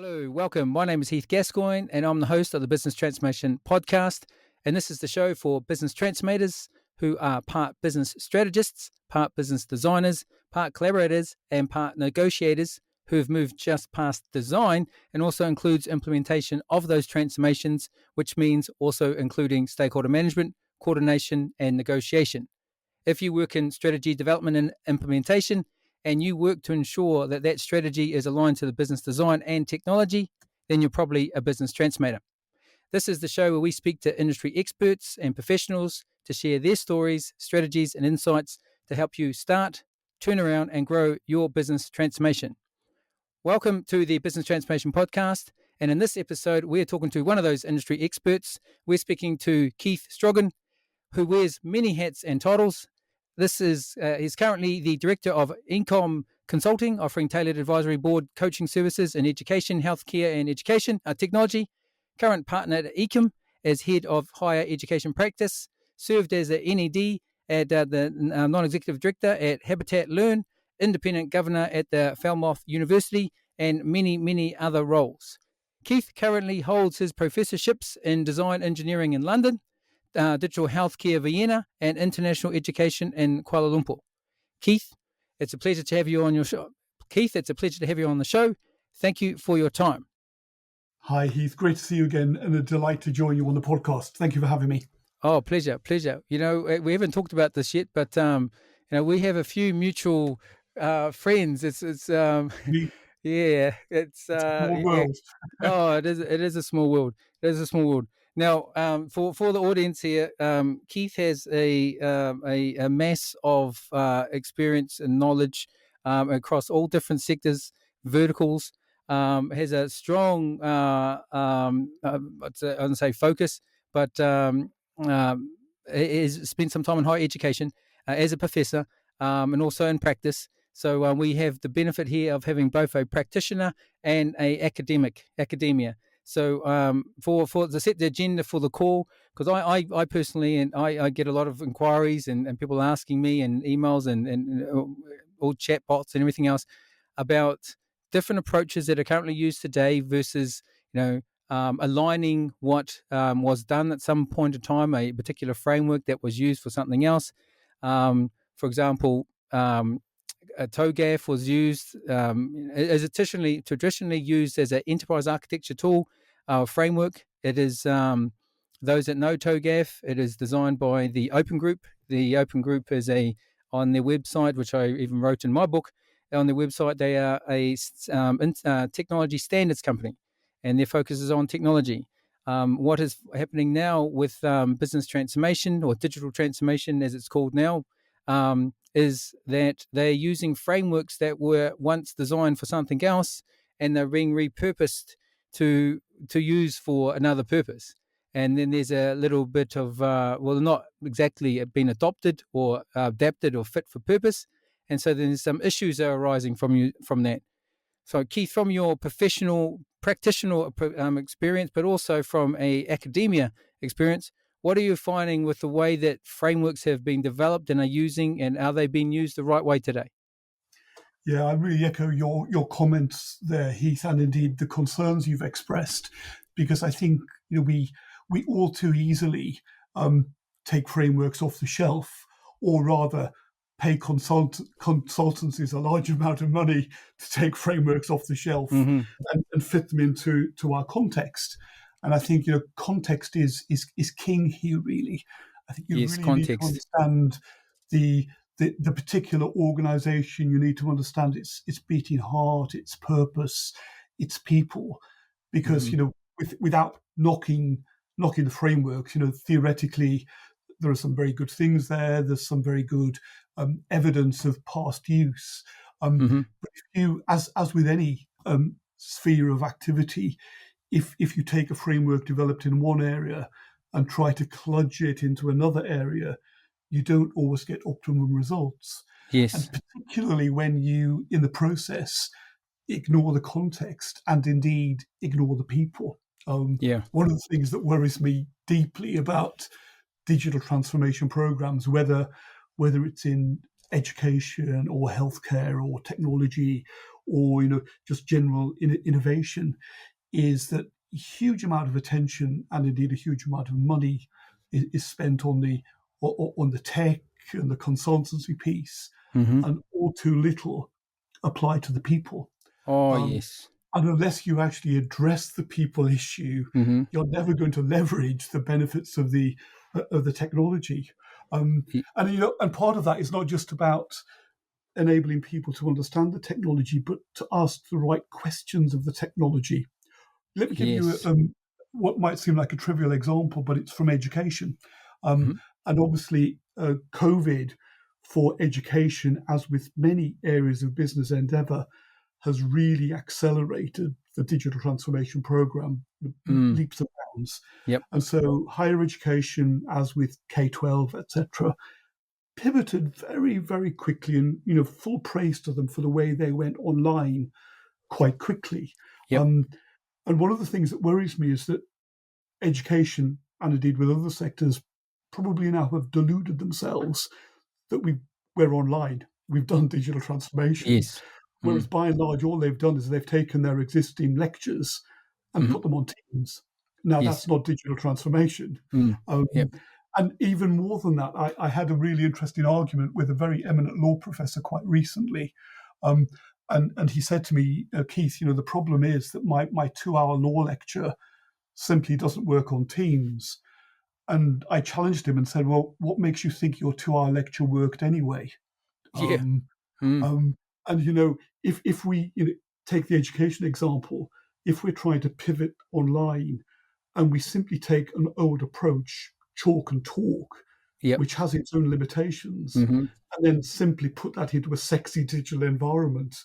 Hello, welcome. My name is Heath Gascoigne, and I'm the host of the Business Transformation Podcast. And this is the show for business transformators who are part business strategists, part business designers, part collaborators, and part negotiators who have moved just past design and also includes implementation of those transformations, which means also including stakeholder management, coordination, and negotiation. If you work in strategy development and implementation, and you work to ensure that that strategy is aligned to the business design and technology, then you're probably a business transformator. This is the show where we speak to industry experts and professionals to share their stories, strategies, and insights to help you start, turn around, and grow your business transformation. Welcome to the Business Transformation Podcast. And in this episode, we're talking to one of those industry experts. We're speaking to Keith Straughan, who wears many hats and titles. He's currently the director of Income Consulting, offering tailored advisory board coaching services in education, healthcare, and education technology. Current partner at Ecom as head of higher education practice. Served as a NED at the non-executive director at Habitat Learn, independent governor at the Falmouth University, and many, many other roles. Keith currently holds his professorships in design engineering in London, digital healthcare Vienna, and international education in Kuala Lumpur. Keith, it's a pleasure to have you on your show. Keith, it's a pleasure to have you on the show. Thank you for your time. Hi, Heath. Great to see you again, and a delight to join you on the podcast. Thank you for having me. Oh, pleasure. You know, we haven't talked about this yet, but we have a few mutual friends. Yeah, it's a small world. Oh, it is a small world. It is a small world. Now, for the audience here, Keith has a mass of experience and knowledge across all different sectors, verticals. Has a strong, I wouldn't say focus, but has spent some time in higher education as a professor and also in practice. So we have the benefit here of having both a practitioner and a academia. So for to set the agenda for the call, because I personally, and I get a lot of inquiries and people asking me and emails and all chat bots and everything else about different approaches that are currently used today versus, aligning what was done at some point in time, a particular framework that was used for something else. For example, a TOGAF was used as traditionally used as an enterprise architecture tool framework. It is those that know TOGAF. It is designed by the Open Group. The Open Group is on their website, which I even wrote in my book. On their website, they are a technology standards company, and their focus is on technology. What is happening now with business transformation, or digital transformation as it's called now, is that they're using frameworks that were once designed for something else, and they're being repurposed to use for another purpose. And then there's a little bit of, not exactly been adopted or adapted or fit for purpose. And so there's some issues that are arising from that. So Keith, from your professional practitioner experience, but also from a academia experience, what are you finding with the way that frameworks have been developed and are they being used the right way today? Yeah, I really echo your comments there, Heath, and indeed the concerns you've expressed, because I think we all too easily take frameworks off the shelf, or rather pay consultancies a large amount of money to take frameworks off the shelf and fit them into our context. And I think context is king here. Really, I think you really context. need to understand the particular organization. You need to understand its beating heart, its purpose, its people, because without knocking the frameworks, theoretically there are some very good things there. There's some very good evidence of past use. But if you, as with any sphere of activity, if you take a framework developed in one area and try to kludge it into another area, you don't always get optimum results. Yes. And particularly when you, in the process, ignore the context and indeed ignore the people. One of the things that worries me deeply about digital transformation programs, whether it's in education or healthcare or technology or just general innovation, is that a huge amount of attention and indeed a huge amount of money is spent on the tech and the consultancy piece, Mm-hmm. and all too little applied to the people. Oh, Um, yes. and unless you actually address the people issue, Mm-hmm. you're never going to leverage the benefits of the technology. And part of that is not just about enabling people to understand the technology, but to ask the right questions of the technology. Let me give you Yes. what might seem like a trivial example, but it's from education. Um, Mm-hmm. and obviously, COVID for education, as with many areas of business endeavor, has really accelerated the digital transformation program Mm. leaps and bounds. Yep. And so higher education, as with K-12, etc., pivoted very, very quickly, and full praise to them for the way they went online quite quickly. Yep. Um, and one of the things that worries me is that education, and indeed with other sectors, probably now have deluded themselves that we're online, we've done digital transformation, Yes. whereas Mm. by and large all they've done is they've taken their existing lectures and Mm-hmm. put them on Teams. Now Yes. that's not digital transformation. Mm. Um, Yep. and even more than that, I had a really interesting argument with a very eminent law professor quite recently. Um, and he said to me, Keith, the problem is that my 2-hour law lecture simply doesn't work on Teams. And I challenged him and said, well, what makes you think your 2-hour lecture worked anyway? Yeah. Um, Mm. um, and if we take the education example, if we're trying to pivot online and we simply take an old approach, chalk and talk, Yep. which has its own limitations, Mm-hmm. and then simply put that into a sexy digital environment,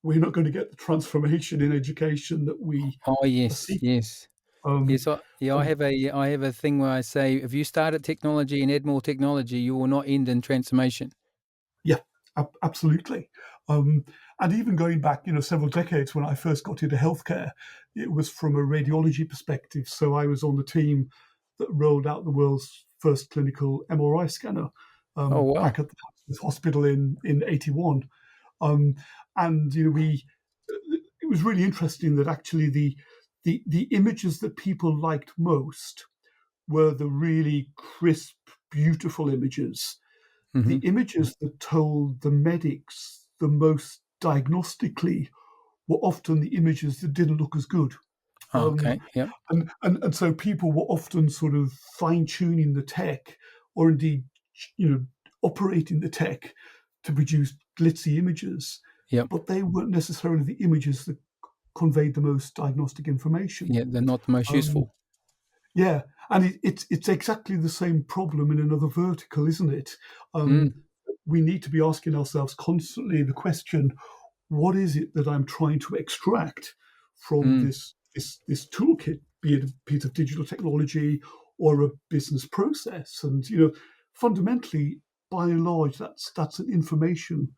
we're not going to get the transformation in education that we Oh, are yes. seeking. Yes. Um, Yes. I um, have a thing where I say, if you start at technology and add more technology, you will not end in transformation. Yeah, absolutely. Um, and even going back, several decades when I first got into healthcare, it was from a radiology perspective. So I was on the team that rolled out the world's first clinical MRI scanner Oh, wow. back at the Hammersmith Hospital in '81. Um, and it was really interesting that actually the images that people liked most were the really crisp, beautiful images, the Mm-hmm. images that told the medics the most diagnostically were often the images that didn't look as good. Oh, Um, okay. Yep. and so people were often sort of fine tuning the tech, or indeed, you know, operating the tech to produce glitzy images, Yep. but they weren't necessarily the images that conveyed the most diagnostic information. Yeah. They're not the most Um, useful. yeah, and it's exactly the same problem in another vertical, isn't it? Mm. We need to be asking ourselves constantly the question: what is it that I'm trying to extract from Mm. this toolkit, be it a piece of digital technology or a business process? And fundamentally, by and large, that's an information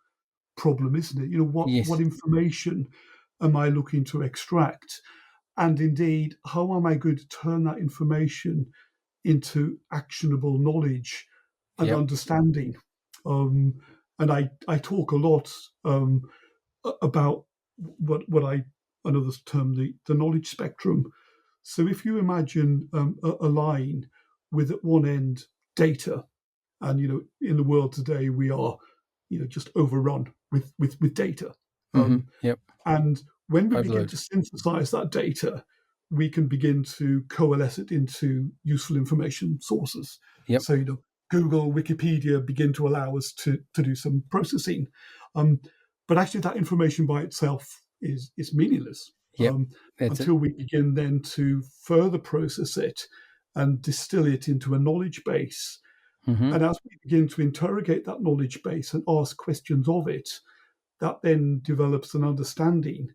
problem, isn't it? What Yes. information am I looking to extract? And indeed, how am I going to turn that information into actionable knowledge and Yep. understanding? Um, and I talk a lot about what I know this term, the knowledge spectrum. So if you imagine a line with at one end data, and in the world today we are just overrun with data. Mm-hmm. Um, Yep. and when we begin Overload. to synthesize that data, we can begin to coalesce it into useful information sources. Yep. So, Google, Wikipedia begin to allow us to do some processing. Um, but actually, that information by itself is meaningless Yep. That's it. until we begin then to further process it and distill it into a knowledge base. Mm-hmm. And as we begin to interrogate that knowledge base and ask questions of it, that then develops an understanding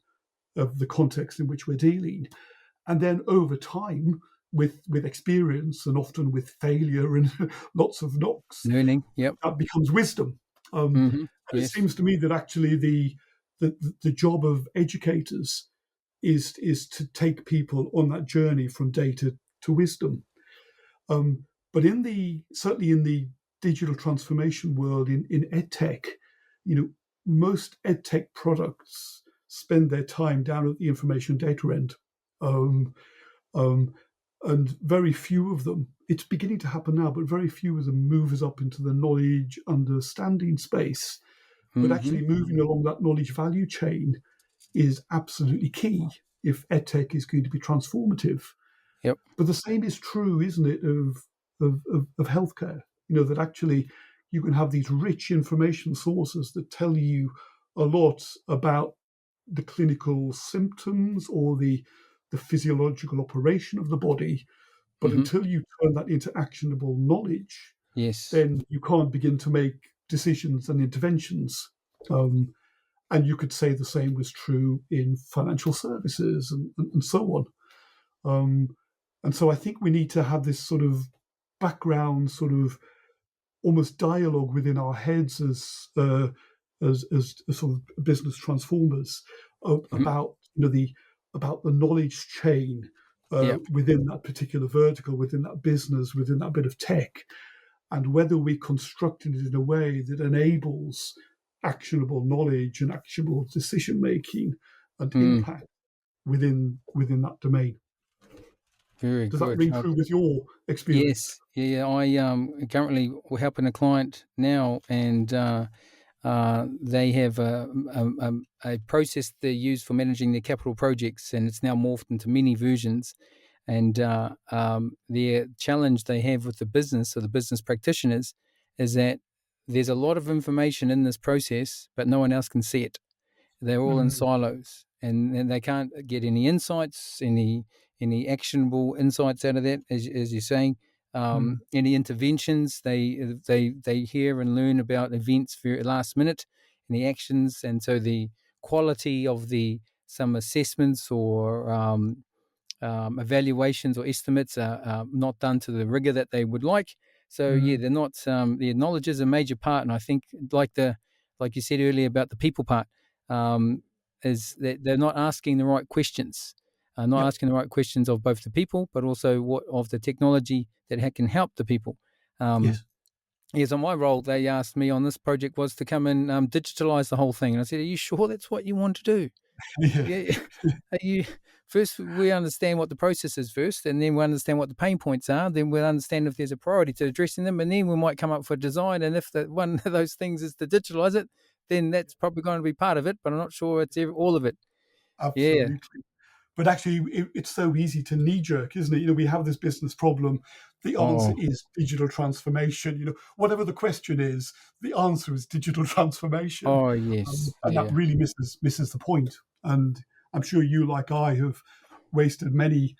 of the context in which we're dealing. And then over time, with experience and often with failure and lots of knocks, Learning. Yep. that becomes wisdom. Mm-hmm. And it Yes. seems to me that actually the job of educators is to take people on that journey from data to wisdom. But certainly in the digital transformation world in edtech, most edtech products spend their time down at the information data end. Um, um, and very few of them, it's beginning to happen now, but very few of them move us up into the knowledge understanding space. But Hmm. actually moving along that knowledge value chain is absolutely key if edtech is going to be transformative. Yep. But the same is true, isn't it, of healthcare? That actually you can have these rich information sources that tell you a lot about the clinical symptoms or the physiological operation of the body. But Hmm. until you turn that into actionable knowledge, Yes. then you can't begin to make decisions and interventions. And you could say the same was true in financial services and so on. And so I think we need to have this sort of background, sort of almost dialogue within our heads as sort of business transformers Hmm. about the knowledge chain Yep. within that particular vertical, within that business, within that bit of tech, and whether we constructed it in a way that enables actionable knowledge and actionable decision making and Mm. impact within that domain. Very Does that good. ring true with your experience? Yes. Yeah. Yeah. I currently we're helping a client now, and they have a process they use for managing their capital projects, and it's now morphed into many versions. And their challenge they have with the business or the business practitioners is that there's a lot of information in this process, but no one else can see it. They're all in Mm, silos, and they can't get any insights, any actionable insights out of that, as you're saying. mm, Any interventions they hear and learn about events very last minute, any actions, and so the quality of the some assessments or evaluations or estimates are not done to the rigor that they would like. So yeah, mm. they're not. The knowledge is a major part, and I think like you said earlier about the people part, um, is that they're not asking the right questions, not Yep. asking the right questions of both the people, but also what of the technology that can help the people. Um, Yes. Yes, on my role, they asked me on this project was to come and digitalize the whole thing, and I said, "Are you sure that's what you want to do?" Yeah. Yeah, you first we understand what the process is first, and then we understand what the pain points are. Then we'll understand if there's a priority to addressing them, and then we might come up for design. And if the one of those things is to digitalize it, then that's probably going to be part of it. But I'm not sure it's all of it. Yeah. Absolutely. But actually, it's so easy to knee jerk, isn't it? We have this business problem. The answer Oh. is digital transformation. Whatever the question is, the answer is digital transformation, Oh yes. and that Yeah. really misses the point. And I'm sure you, like I, have wasted many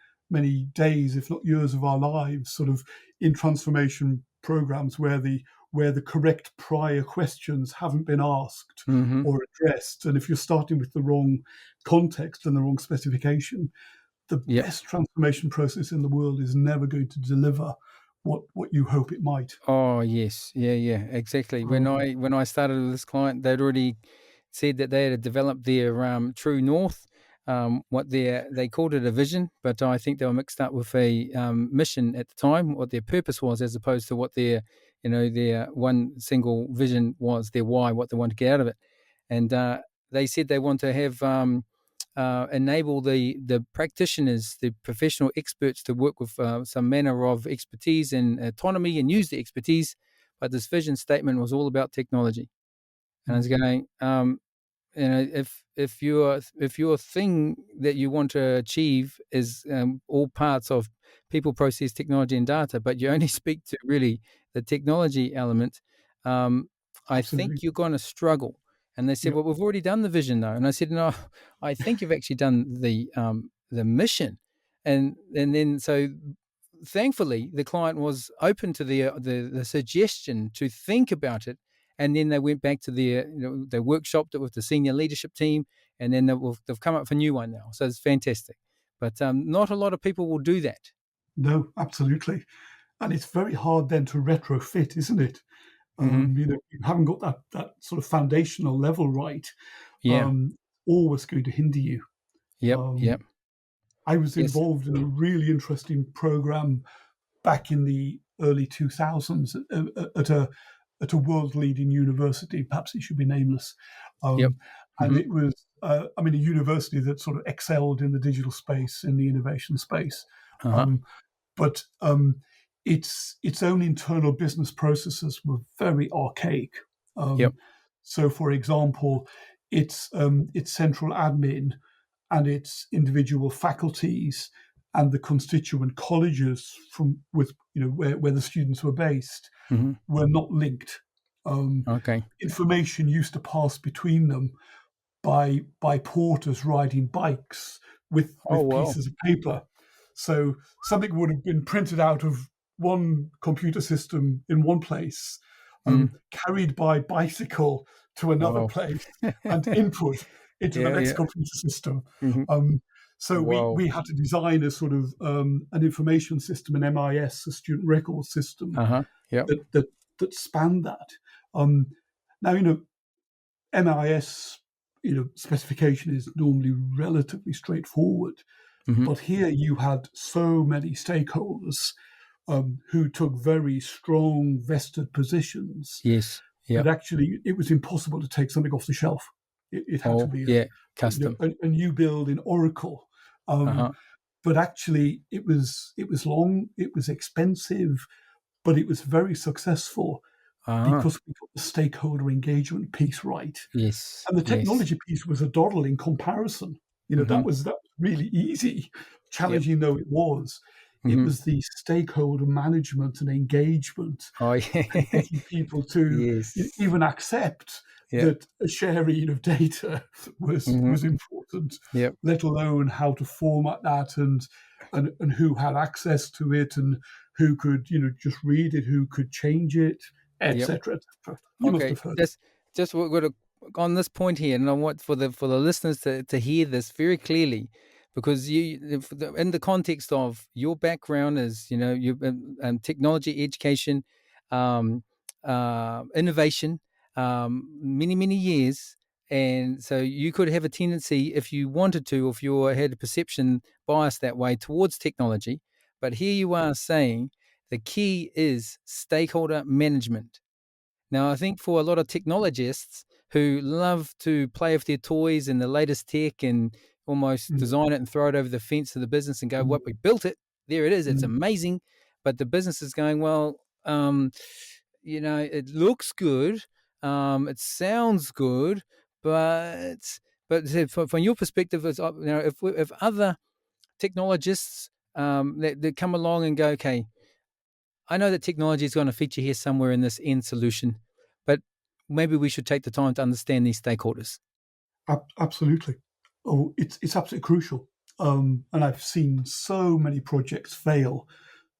days, if not years, of our lives, sort of in transformation programs where the correct prior questions haven't been asked Mm-hmm. or addressed. And if you're starting with the wrong context and the wrong specification, the Yep. best transformation process in the world is never going to deliver what you hope it might. Oh yes, yeah, yeah, exactly. When Um, I started with this client, they'd already said that they had developed their true north. What they called it a vision, but I think they were mixed up with a mission at the time. What their purpose was, as opposed to what their one single vision was, their why, what they want to get out of it. And they said they want to have enable the practitioners, the professional experts, to work with some manner of expertise and autonomy and use the expertise. But this vision statement was all about technology, and I was going, if your thing that you want to achieve is all parts of people, process, technology, and data, but you only speak to really the technology element, um, I think Absolutely. you're going to struggle. And they said, Yeah. "Well, we've already done the vision, though." And I said, "No, I think you've actually done the mission." And then so thankfully the client was open to the suggestion to think about it, and then they went back to they workshopped it with the senior leadership team, and then they've come up with a new one now. So it's fantastic, but not a lot of people will do that. No, absolutely. And it's very hard then to retrofit, isn't it? Hmm. You haven't got that sort of foundational level right. Yeah. Always going to hinder you. Yep. Um, Yep. I was Yes. involved in a really interesting program back in the early 2000s at a world leading university. Perhaps it should be nameless. Yep. And Hmm. it was I'm in a university that sort of excelled in the digital space, in the innovation space. Uh-huh. Um, but its own internal business processes were very archaic. Yep. So, for example, its central admin and its individual faculties and the constituent colleges from with where the students were based Hmm. were not linked. Um, Okay. Information used to pass between them by porters riding bikes Oh, with well. pieces of paper. So something would have been printed out of one computer system in one place, Mm. carried by bicycle to another Wow. place, and input into the Yeah, next yeah. computer system. Hmm. Um, so Wow. we had to design a sort of an information system, an MIS, a student record system Uh-huh. Yep. that spanned that. Um, Now MIS specification is normally relatively straightforward, Hmm. but here you had so many stakeholders who took very strong vested positions Yes. that Yep. actually it was impossible to take something off the shelf. It had to Oh, be yeah. Custom. a new build in Oracle. Um, Uh-huh. but actually, it was long, it was expensive, but it was very successful Uh-huh. because we got the stakeholder engagement piece right. Yes. And the Yes. technology piece was a doddle in comparison. Hmm. That was really easy, Yep. challenging though it was. It Hmm. was the stakeholder management and engagement Oh, and yeah. getting people to Yes. even accept Yep. that a sharing of data Hmm. was important, Yep. let alone how to format that and who had access to it and who could just read it, who could change it, Yep. etc. etc. You must Okay. have heard it. Just we're going to on this point here, and I want for the listeners to hear this very clearly, because in the context of your background is you technology education, um, innovation, many years. And so you could have a tendency, if you wanted to, if you had a perception bias that way towards technology. But here you are saying the key is stakeholder management. Now, I think for a lot of technologists who love to play with their toys and the latest tech and almost Mm, design it and throw it over the fence of the business and go, mm, "What, we built it? There it is. It's mm. amazing." But the business is going, "Well, it looks good, it sounds good, but from your perspective, it's if other technologists that come along and go, okay, I know that technology is going to feature here somewhere in this end solution, but maybe we should take the time to understand these stakeholders." Absolutely. Oh, it's absolutely crucial. And I've seen so many projects fail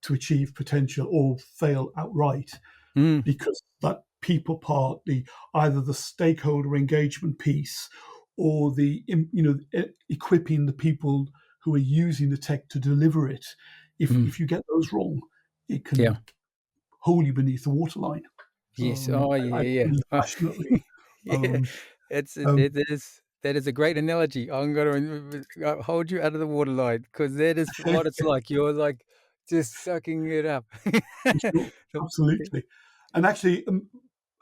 to achieve potential or fail outright Mm, because that people part, either the stakeholder engagement piece or equipping the people who are using the tech to deliver it. mm, If you get those wrong, it yeah. can hold you beneath the waterline. Yes. Oh, I yeah, believe yeah. passionately. Yeah. Um, um, That is a great analogy. I'm going to hold you out of the waterline because that is what it's like. You're like just sucking it up. Sure, absolutely. And actually,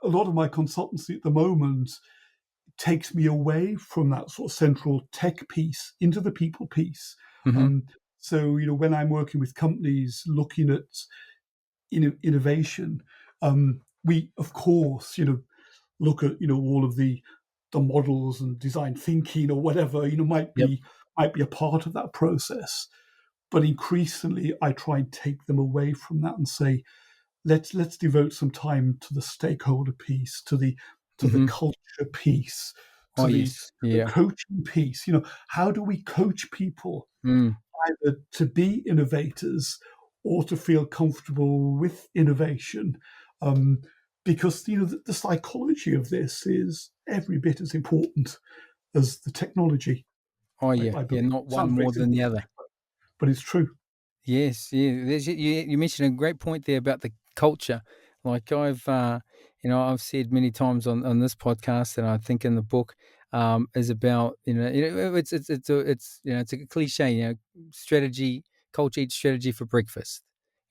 a lot of my consultancy at the moment takes me away from that sort of central tech piece into the people piece. Hmm. Um, so, when I'm working with companies looking at innovation, we, of course, look at all of the models and design thinking or whatever might Yep. be a part of that process. But increasingly, I try and take them away from that and say, let's devote some time to the stakeholder piece, to the Hmm. culture piece, Oh, to yes. the Yeah. coaching piece. How do we coach people Mm. either to be innovators or to feel comfortable with innovation? Um, because the psychology of this is every bit as important as the technology. Oh, yeah. I Yeah. believe. Not one Sounds very more than the simplistic, other. but it's true. Yes, yeah. You mentioned a great point there about the culture. Like I've said many times on this podcast, and I think in the book, is about it's a cliche. Strategy, culture eats strategy for breakfast.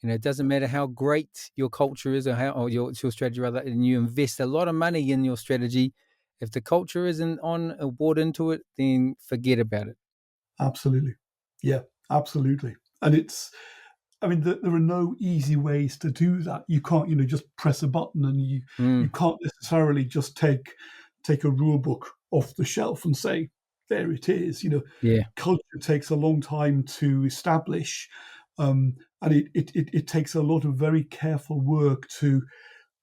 It doesn't matter how great your culture is or your strategy rather, and you invest a lot of money in your strategy. If the culture isn't on or bought into it, then forget about it. Absolutely. Yeah, absolutely. And I mean, there are no easy ways to do that. You can't, just press a button, and you Mm, can't necessarily just take a rule book off the shelf and say, there it is. yeah. Culture takes a long time to establish, and it takes a lot of very careful work to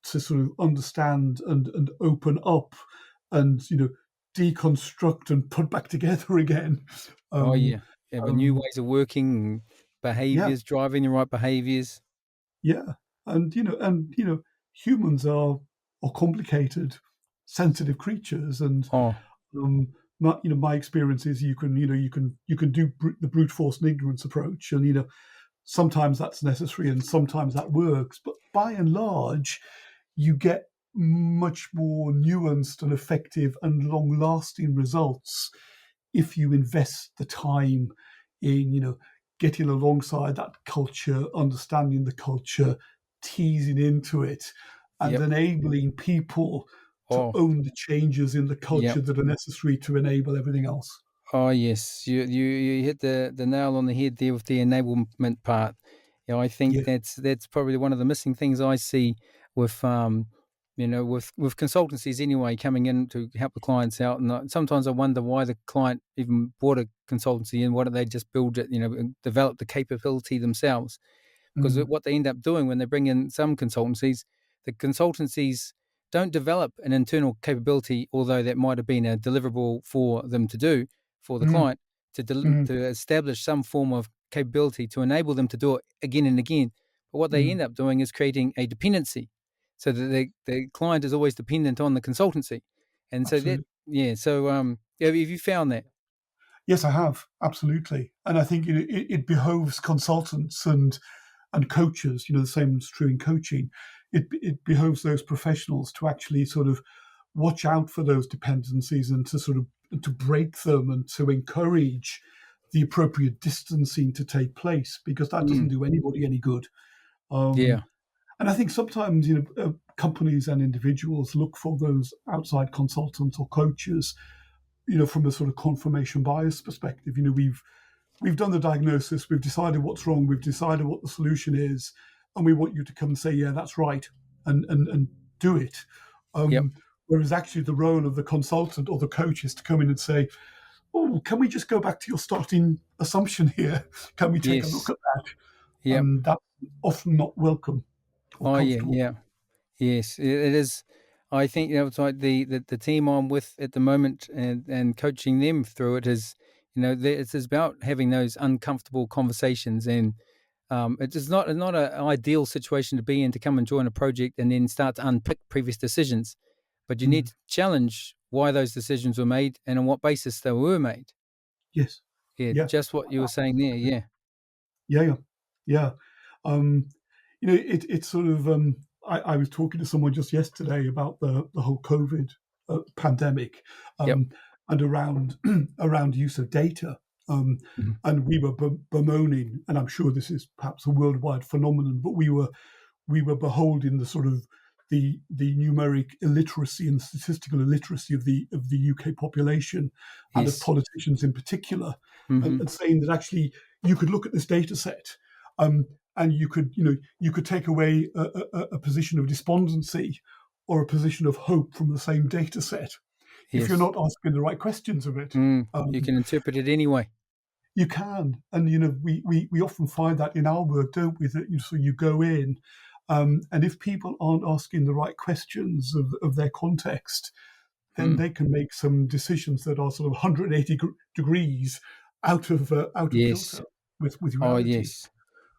sort of understand and open up, and deconstruct and put back together again. Oh Um, yeah. Yeah, but new um, ways of working, yeah, behaviors, driving the right behaviors. yeah, and humans are complicated, sensitive creatures, and Oh, my experience is you can do the brute force and ignorance approach, and sometimes that's necessary and sometimes that works, but by and large, you get much more nuanced and effective and long lasting results if you invest the time in getting alongside that culture, understanding the culture, teasing into it, and yep. enabling people to Oh, own the changes in the yep. culture that are necessary to enable everything else. Oh yes, you hit the nail on the head there with the enablement part. I think Yeah. that's probably one of the missing things I see with with consultancies anyway coming in to help the clients out. And sometimes I wonder why the client even bought a consultancy and why don't they just build it, and develop the capability themselves? Because Mm, what they end up doing when they bring in some consultancies, the consultancies don't develop an internal capability, although that might have been a deliverable for them to do for the mm, client mm, to establish some form of capability to enable them to do it again and again. But what they mm, end up doing is creating a dependency, so that the client is always dependent on the consultancy, and so that absolutely. yeah. So have you found that? Yes, I have, absolutely. And I think it behoves consultants and coaches. The same is true in coaching. It behoves those professionals to actually sort of watch out for those dependencies, and to sort of to break them, and to encourage the appropriate distancing to take place, because that doesn't Mm, do anybody any good. Um, yeah. and I think sometimes companies and individuals look for those outside consultants or coaches, from a sort of confirmation bias perspective. We've done the diagnosis, we've decided what's wrong, we've decided what the solution is, and we want you to come and say, yeah, that's right, and do it. Yep. Whereas actually the role of the consultant or the coach is to come in and say, oh, can we just go back to your starting assumption here? Can we take a look Yes. at that? Yep. And that's often not welcome or Oh yeah. comfortable. Yeah. Yes, it is. I think it's like the team I'm with at the moment, and coaching them through it is, it's about having those uncomfortable conversations, and it is not an ideal situation to be in to come and join a project and then start to unpick previous decisions, but you need Mm, to challenge why those decisions were made and on what basis they were made. yes. Yeah, Yeah. just what you were saying there. Yeah. Yeah, yeah, yeah. Um, it's sort of. I was talking to someone just yesterday about the whole COVID pandemic, Yep. um, and around around use of data. Um, Mhm. and we were bemoaning, and I'm sure this is perhaps a worldwide phenomenon, but we were beholding the sort of the numeric illiteracy and statistical illiteracy of the UK population, and of Yes. politicians in particular, Hmm. and saying that actually you could look at this data set, um, and you could take away a position of despondency or a position of hope from the same data set if you're Yes. not asking the right questions of it. You Um, can interpret it anyway. you can, and we often find that in our work, don't we? That so you go in, and if people aren't asking the right questions of their context, then Mm. they can make some decisions that are sort of 180 degrees out of kilter Yes. with Oh, reality. yes.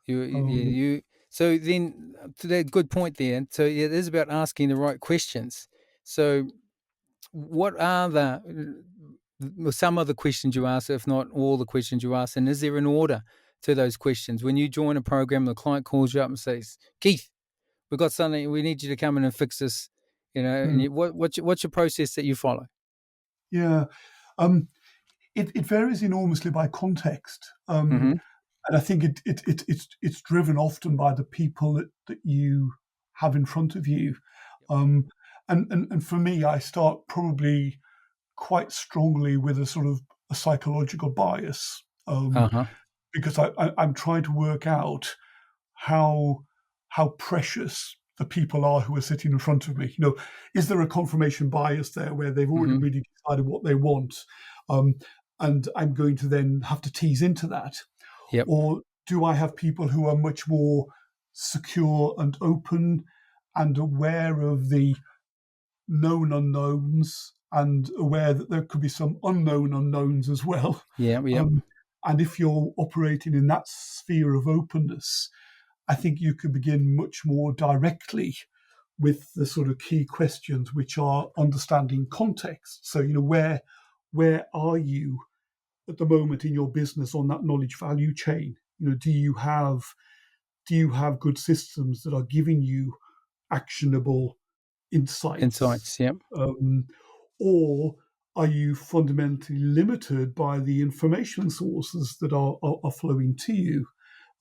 Yeah, Um, so then to that good point there. So yeah, it is about asking the right questions. So what are some of the questions you ask, if not all the questions you ask, and is there an order to those questions? When you join a program, the client calls you up and says, "Keith, we've got something. We need you to come in and fix this." And mm, what's your process that you follow? yeah, um, it varies enormously by context. Mm-hmm. And I think it's driven often by the people that you have in front of you. Um, and for me, I start probably quite strongly with a sort of a psychological bias, Uh-huh. because I'm trying to work out how precious the people are who are sitting in front of me. Is there a confirmation bias there where they've already Mm-hmm. really decided what they want, um, and I'm going to then have to tease into that, Yep. or do I have people who are much more secure and open and aware of the known unknowns and aware that there could be some unknown unknowns as well? Yeah. Yep. Um, and if you're operating in that sphere of openness, I think you could begin much more directly with the sort of key questions, which are understanding context. So, where are you at the moment in your business on that knowledge value chain? Do you have good systems that are giving you actionable insights, Insights. Yep. or are you fundamentally limited by the information sources that are flowing to you?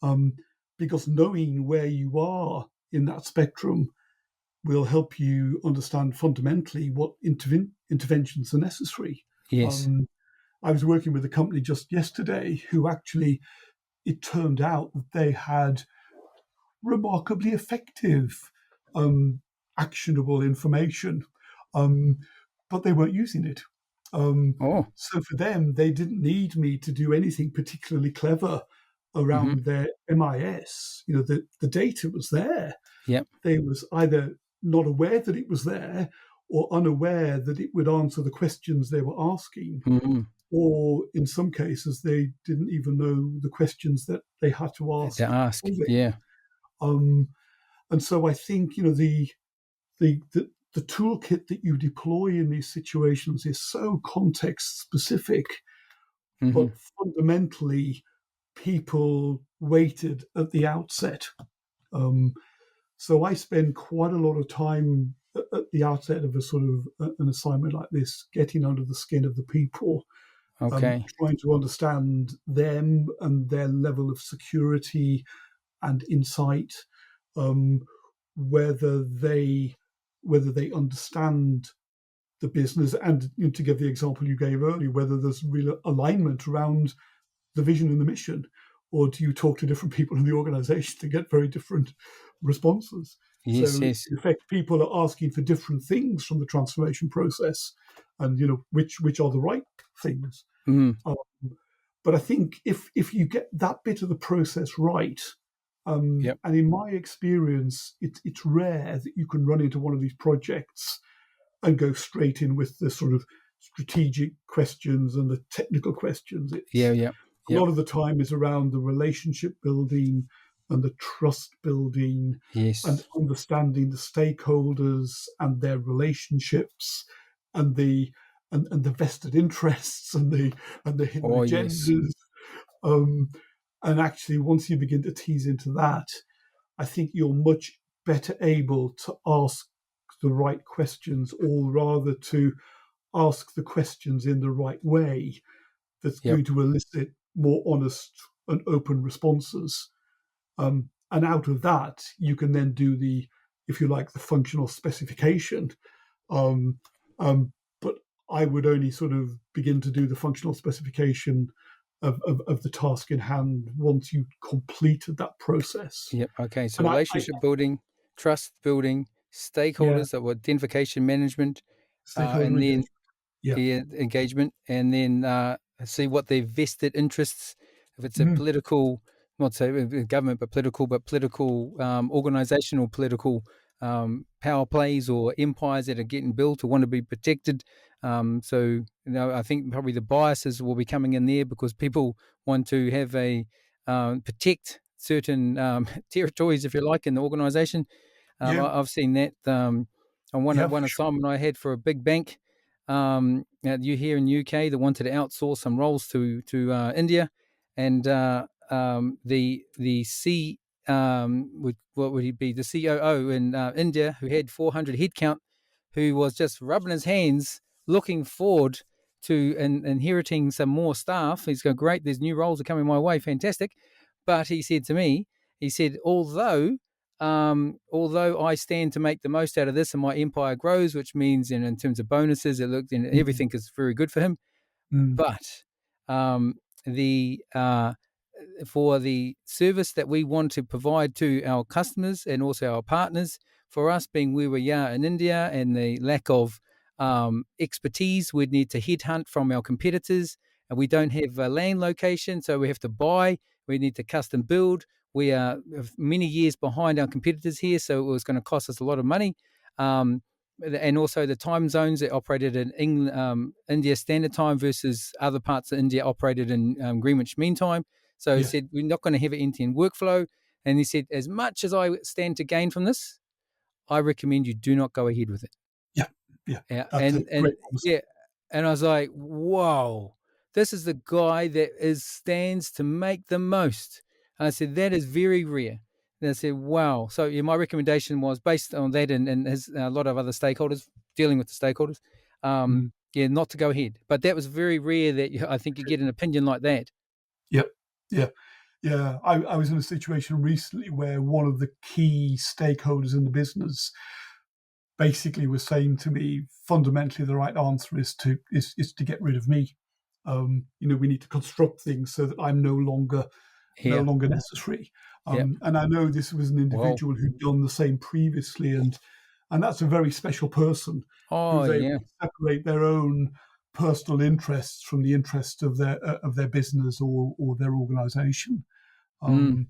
Um, because knowing where you are in that spectrum will help you understand fundamentally what interventions are necessary. Yes. Um, I was working with a company just yesterday who actually, it turned out that they had remarkably effective, actionable information, um, but they weren't using it. Oh. So for them, they didn't need me to do anything particularly clever Mm-hmm. around their MIS. The data was there. Yep. They was either not aware that it was there or unaware that it would answer the questions they were asking, Mm-hmm. or in some cases, they didn't even know the questions that they had to To ask ask. of it. Yeah. Um, and so I think the toolkit that you deploy in these situations is so context specific, Mm-hmm. but fundamentally people weighted at the outset. Um, so I spend quite a lot of time at the outset of a sort of an assignment like this, getting under the skin of the people, Okay. trying to understand them and their level of security and insight, um, whether they understand the business, and to give the example you gave earlier, whether there's real alignment around the vision and the mission, or do you talk to different people in the organization to get very different responses? Yes. So Yes. in effect, people are asking for different things from the transformation process, and which are the right things. Mm-hmm. Um, but I think if you get that bit of the process right, Yep. and in my experience, it's rare that you can run into one of these projects and go straight in with the sort of strategic questions and the technical questions. Yeah. It's Yep. a Yep. lot of the time is around the relationship building and the trust building and Yes. understanding the stakeholders and their relationships and the vested interests and the hidden Oh, yes. agendas. Um, and actually, once you begin to tease into that, I think you're much better able to ask the right questions, or rather to ask the questions in the right way that's Yep. going to elicit more honest and open responses. And out of that, you can then do if you like, the functional specification. Um, but I would only sort of begin to do the functional specification of the task in hand once you completed that process. Yep. Okay. So And I relationship building, trust building, yeah, stakeholders, that were identification management, stakeholder and then engagement. Yeah. engagement, and then see what their vested interests. If it's a Mm, political, not say government, but political, organizational, political power plays or empires that are getting built or want to be protected. So I think probably the biases will be coming in there because people want to have protect certain territories, if you like, in the organization. yeah. I've seen that on Yeah. one For sure. assignment I had for a big bank. You here in UK, they wanted to outsource some roles to India, and the C what would he be, the COO in India, who had 400 headcount, who was just rubbing his hands, looking forward to inheriting some more staff. He's going, great, there's new roles are coming my way, fantastic. But he said to me, he said, although although I stand to make the most out of this and my empire grows, which means in terms of bonuses, it looked and mm, everything is very good for him. mm, But the for the service that we want to provide to our customers and also our partners, for us being where we are in India and the lack of expertise, we'd need to headhunt from our competitors, and we don't have a land location, so we have to buy. We need to custom build. We are many years behind our competitors here, so it was going to cost us a lot of money. And also the time zones that operated in India Standard Time versus other parts of India operated in Greenwich Mean Time. So he yeah, said, we're not going to have an end-to-end workflow. And he said, as much as I stand to gain from this, I recommend you do not go ahead with it. yeah, yeah. Yeah, That's a and great promise. yeah, and I was like, whoa, this is the guy that stands to make the most. And I said, that is very rare. And I said, wow. So yeah, my recommendation was based on that and his, a lot of other stakeholders dealing with the stakeholders. Mm, Yeah, not to go ahead. But that was very rare that I think you get an opinion like that. yep, yeah, yeah. I was in a situation recently where one of the key stakeholders in the business basically was saying to me, fundamentally, the right answer is to get rid of me. We need to construct things so that I'm no Yeah, longer necessary. yeah. And I know this was an Well, individual who'd done the same previously, and that's a very special person oh who's able yeah. to separate their own personal interests from the interests of their business or their organisation. Mm,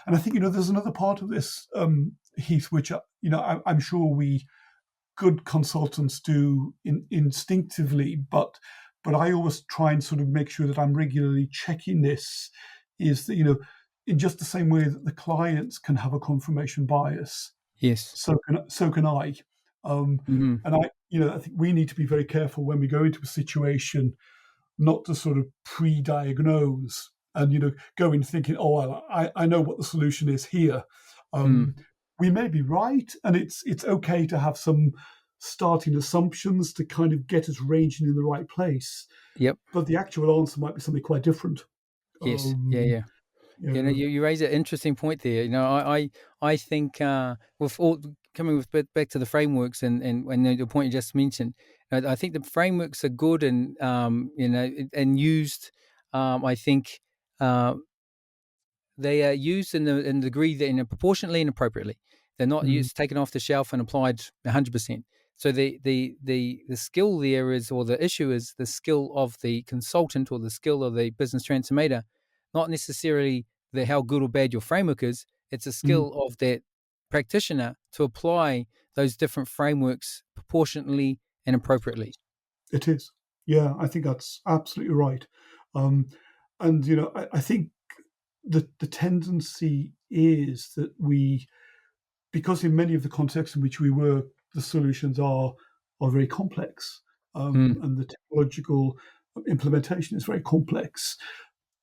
And I think there's another part of this, Heath, which I'm sure we good consultants do instinctively, but I always try and sort of make sure that I'm regularly checking this. Is that in just the same way that the clients can have a confirmation bias, yes. so can I. Mm-hmm. And I think we need to be very careful when we go into a situation not to sort of pre-diagnose and go in thinking, oh well, I know what the solution is here. Mm, Um, we may be right, and it's okay to have some starting assumptions to kind of get us ranging in the right place, yep. but the actual answer might be something quite different. Yes. Yeah. Um, Yeah. You know, yeah, you raise an interesting point there. You know, I think with all coming with back to the frameworks and the point you just mentioned, I think the frameworks are good and and used. I think uh, they are used in the degree that proportionately and appropriately. They're not mm, used taken off the shelf and applied 100%. So the skill there is, or the issue is the skill of the consultant or the skill of the business transformator, not necessarily the how good or bad your framework is. It's a mm, skill of that practitioner to apply those different frameworks proportionately and appropriately. it is. Yeah, I think that's absolutely right. Um, and I think the tendency is that because in many of the contexts in which we work, the solutions are very complex, Mm, and the technological implementation is very complex.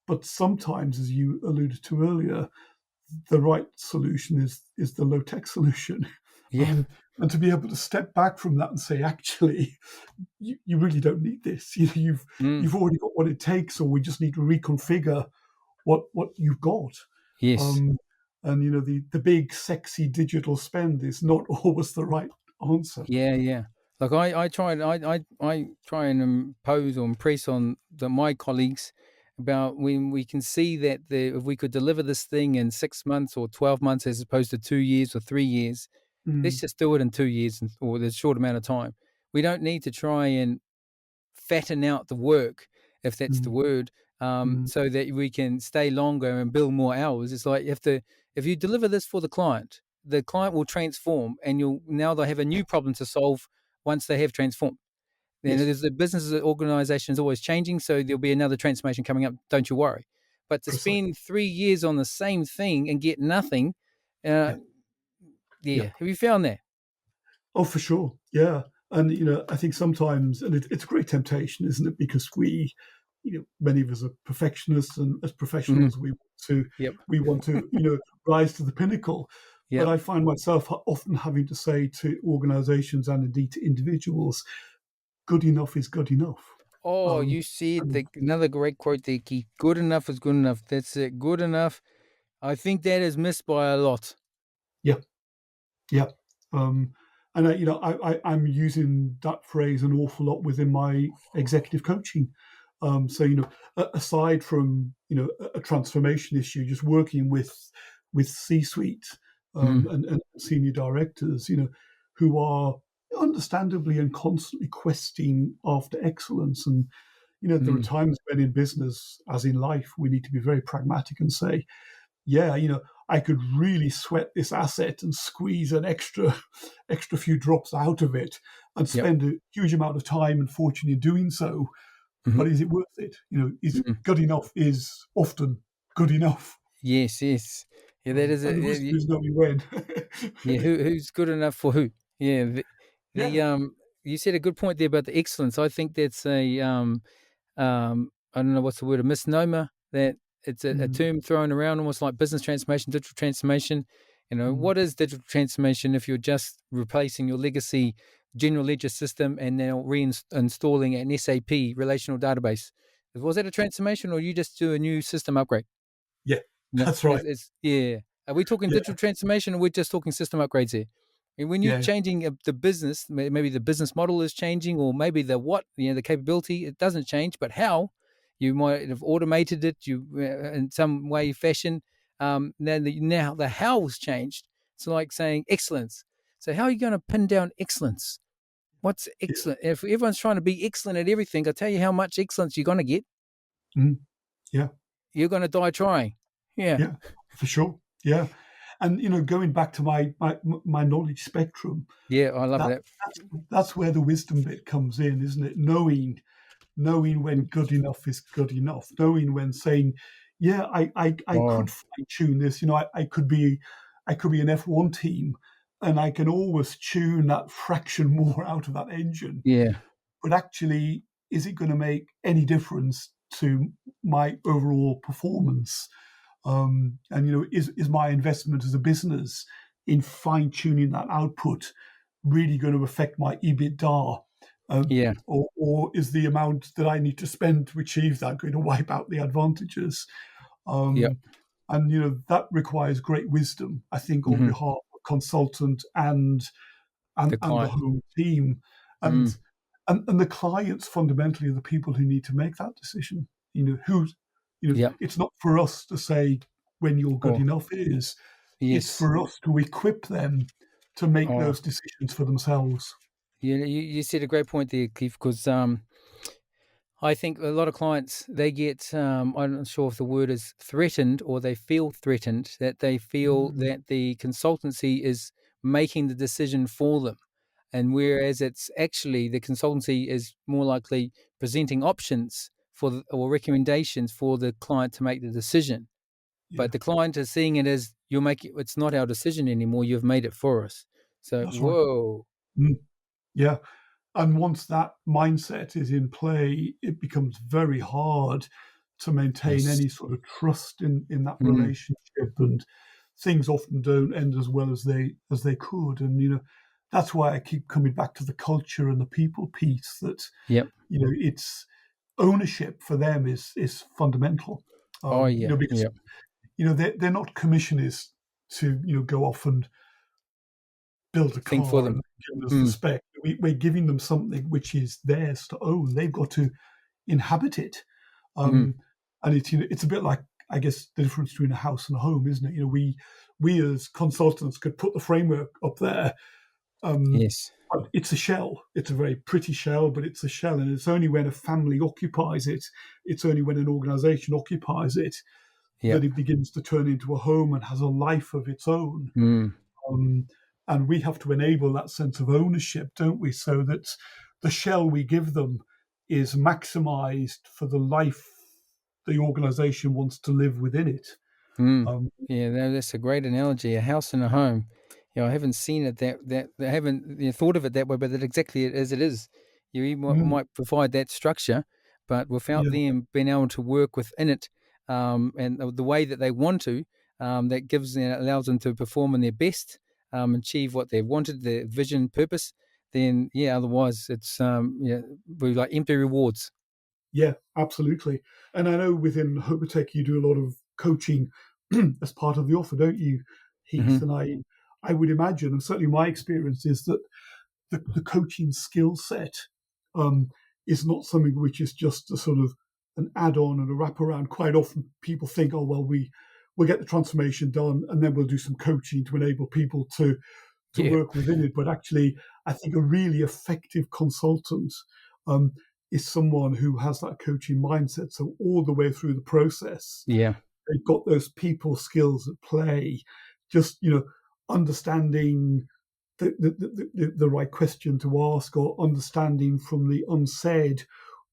But sometimes, as you alluded to earlier, the right solution is the low tech solution, yeah. and to be able to step back from that and say, actually, you really don't need this. Mm, You've already got what it takes, or we just need to reconfigure what you've got. yes. Um, and the big sexy digital spend is not always the right answer. Yeah, yeah. Like I try and impose or impress on my colleagues about when we can see that if we could deliver this thing in 6 months or 12 months as opposed to 2 years or 3 years, let's Mm, just do it in 2 years or the short amount of time. We don't need to try and fatten out the work, if that's the mm, word, mm, so that we can stay longer and bill more hours. It's like if you deliver this for the client will transform, and they'll have a new problem to solve once they have transformed. Then yes, there's the business organization is always changing, so there'll be another transformation coming up. Don't you worry. But to precisely. spend 3 years on the same thing and get nothing, uh, Yeah, yeah. yeah, have you found that? Oh, for sure. Yeah. And, I think sometimes, and it's a great temptation, isn't it? Because many of us are perfectionists, and as Hmm. professionals, Yep, we want to, rise to the pinnacle. But yep. I find myself often having to say to organizations and indeed to individuals, good enough is good enough. Oh, Um, you said and another great quote there, Keith. Good enough is good enough. That's it. Good enough. I think that is missed by a lot. yeah, Yeah. Um, and I'm using that phrase an awful lot within my executive coaching. So aside from a transformation issue, just working with C-suite Mm, and senior directors, who are understandably and constantly questing after excellence. And there are mm, times when in business, as in life, we need to be very pragmatic and say, yeah, I could really sweat this asset and squeeze an extra few drops out of it and yep. spend a huge amount of time and fortune in doing so. Hmm. But is it worth it? Is Mm. good enough is often good enough. Yes, yes. Yeah, that is And it. the Yeah, wisdom is knowing when. yeah, who's good enough for who? Yeah, the Yeah. you said a good point there about the excellence. I think that's I don't know what's the word, a misnomer, that it's a Mm, term thrown around almost like business transformation, digital transformation. mm, What is digital transformation if you're just replacing your legacy general ledger system and now reinstalling an SAP relational database? Was that a transformation, or you just do a new system upgrade? yeah, No, that's right. yeah. Are we talking Yeah, digital transformation, or we're just talking system upgrades here? And when you're yeah, changing the business, maybe the business model is changing, or maybe the capability, it doesn't change, but how you might have automated it, in some way, fashion. Now the how's changed. It's like saying excellence. So how are you going to pin down excellence? What's yeah, excellent? If everyone's trying to be excellent at everything, I'll tell you how much excellence you're going to get. mm, yeah, You're going to die trying. Yeah. yeah, for sure. Yeah, and going back to my knowledge spectrum, Yeah, I love that that. that's where the wisdom bit comes in, isn't it? Knowing when good enough is good enough, knowing when saying, yeah, I Oh, could fine tune this. I could be an F1 team, and I can always tune that fraction more out of that engine. yeah, But actually, is it going to make any difference to my overall performance? And is my investment as a business in fine tuning that output really going to affect my EBITDA? yeah, Or is the amount that I need to spend to achieve that going to wipe out the advantages? yeah. Um, and that requires great wisdom, I think, on Hmm. behalf of consultant and The and the client. home team, and Mm, and the clients fundamentally are the people who need to make that decision. Who's yeah. it's not for us to say when you're good Oh, enough is. It's yes. for us to equip them to make Oh, those decisions for themselves. yeah. You said a great point there, Keith, because I think a lot of clients, they get, I'm not sure if the word is threatened, or they feel threatened, that they feel Mm, that the consultancy is making the decision for them. And whereas it's actually the consultancy is more likely presenting options or recommendations for the client to make the decision. yeah, But the client is seeing it as, it's not our decision anymore. You've made it for us. So, that's right. whoa. Mm, yeah. And once that mindset is in play, it becomes very hard to maintain Yes. any sort of trust in that Mm, relationship, and things often don't end as well as they could. And that's why I keep coming back to the culture and the people piece. That yep. it's ownership for them is fundamental. Oh, yeah. Because Yep. they're not commissioners to go off and build a Think for car and them. give us the Mm, spec. We're giving them something which is theirs to own. They've got to inhabit it. mm, Um, and it's a bit like, I guess, the difference between a house and a home, isn't it? We as consultants could put the framework up there. Um, yes. but it's a shell. It's a very pretty shell, but it's a shell, and it's only when a family occupies it, it's only when an organisation occupies it, that Yep. it begins to turn into a home and has a life of its own. Mm, Um, and we have to enable that sense of ownership, don't we? So that the shell we give them is maximized for the life the organization wants to live within it. mm. Um, Yeah, that's a great analogy. A house and a home. I haven't seen it I haven't thought of it that way, but that exactly as it is. mm, Might provide that structure, but without yeah, them being able to work within it, and the way that they want to, that allows them to perform in their best, achieve what they wanted, their vision, purpose. Then, yeah, otherwise it's we like empty rewards. yeah, absolutely. And I know within Hoba you do a lot of coaching as part of the offer, don't you, Heath? Hmm. And I would imagine, and certainly my experience is that the coaching skill set um, is not something which is just a sort of an add-on and a wraparound. Quite often people think, oh, well, we'll get the transformation done and then we'll do some coaching to enable people to Yeah. work within it. But actually, I think a really effective consultant um, is someone who has that coaching mindset. So all the way through the process, Yeah. they've got those people skills at play, just, understanding the right question to ask, or understanding from the unsaid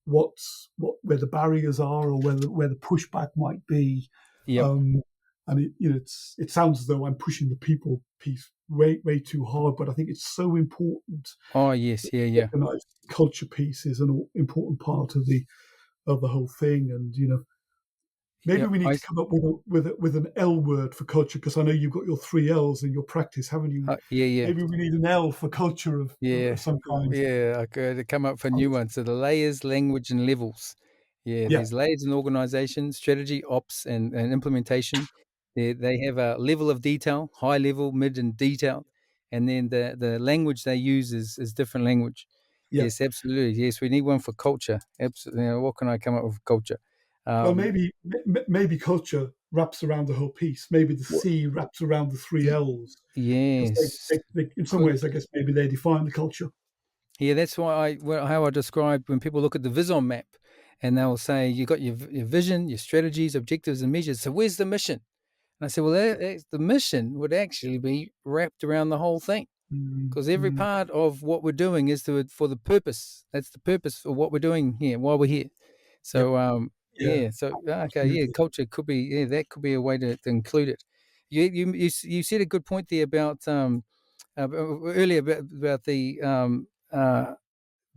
where the barriers are, or where the pushback might be. Yep. Um, and it sounds as though I'm pushing the people piece way too hard, but I think it's so important Oh, yes. Yeah. to Yeah. recognize culture piece is an important part of the whole thing. And maybe Yep. we need to come up with an L word for culture, because I know you've got your three L's in your practice, haven't you? Yeah. Yeah. Maybe we need an L for culture Yeah, of some kind. yeah, I could come up for a new one. So the layers, language, and levels. Yeah, Yeah, there's layers in organization, strategy, ops, and implementation. They have a level of detail, high level, mid, and detailed. And then the language they use is different language. yeah. Yes, absolutely. Yes, we need one for culture. Absolutely. What can I come up with for culture? Well, Um, maybe culture wraps around the whole piece. Maybe the wh- C wraps around the three y- L's, because yes, in some could ways, I guess maybe they define the culture. Yeah, that's how I describe when people look at the Vision map, and they'll say you got your vision, your strategies, objectives, and measures. So where's the mission? And I said, well, the mission would actually be wrapped around the whole thing, because every Mm-hmm. part of what we're doing is for the purpose. That's the purpose of what we're doing here while we're here. Yep. So Yeah. yeah, so okay, yeah, Absolutely. culture could be that could be a way to include it. You said a good point there about earlier about the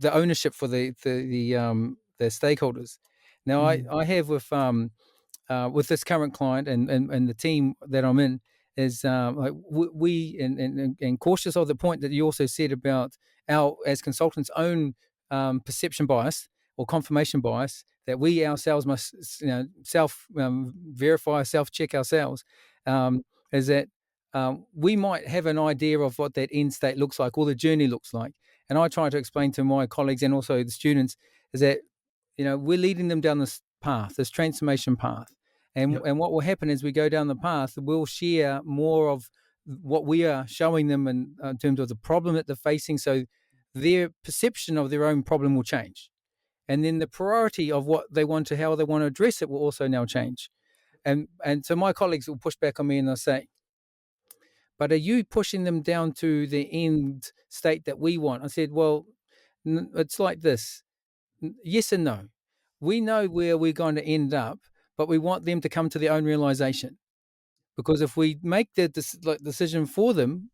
ownership for the stakeholders. Now, Mm. I have with this current client and the team that I'm in is like we and cautious of the point that you also said about our as consultants own perception bias or confirmation bias, that we ourselves must self verify, self check ourselves. Um, is that we might have an idea of what that end state looks like or the journey looks like, and I try to explain to my colleagues and also the students is that we're leading them down this path, this transformation path. And, Yep. and what will happen as we go down the path, we'll share more of what we are showing them in terms of the problem that they're facing. So their perception of their own problem will change. And then the priority of what they want to, how they want to address it will also now change. And so my colleagues will push back on me and they'll say, but are you pushing them down to the end state that we want? I said, well, it's like this. Yes and no. We know where we're going to end up, but we want them to come to their own realization. Because if we make the decision for them,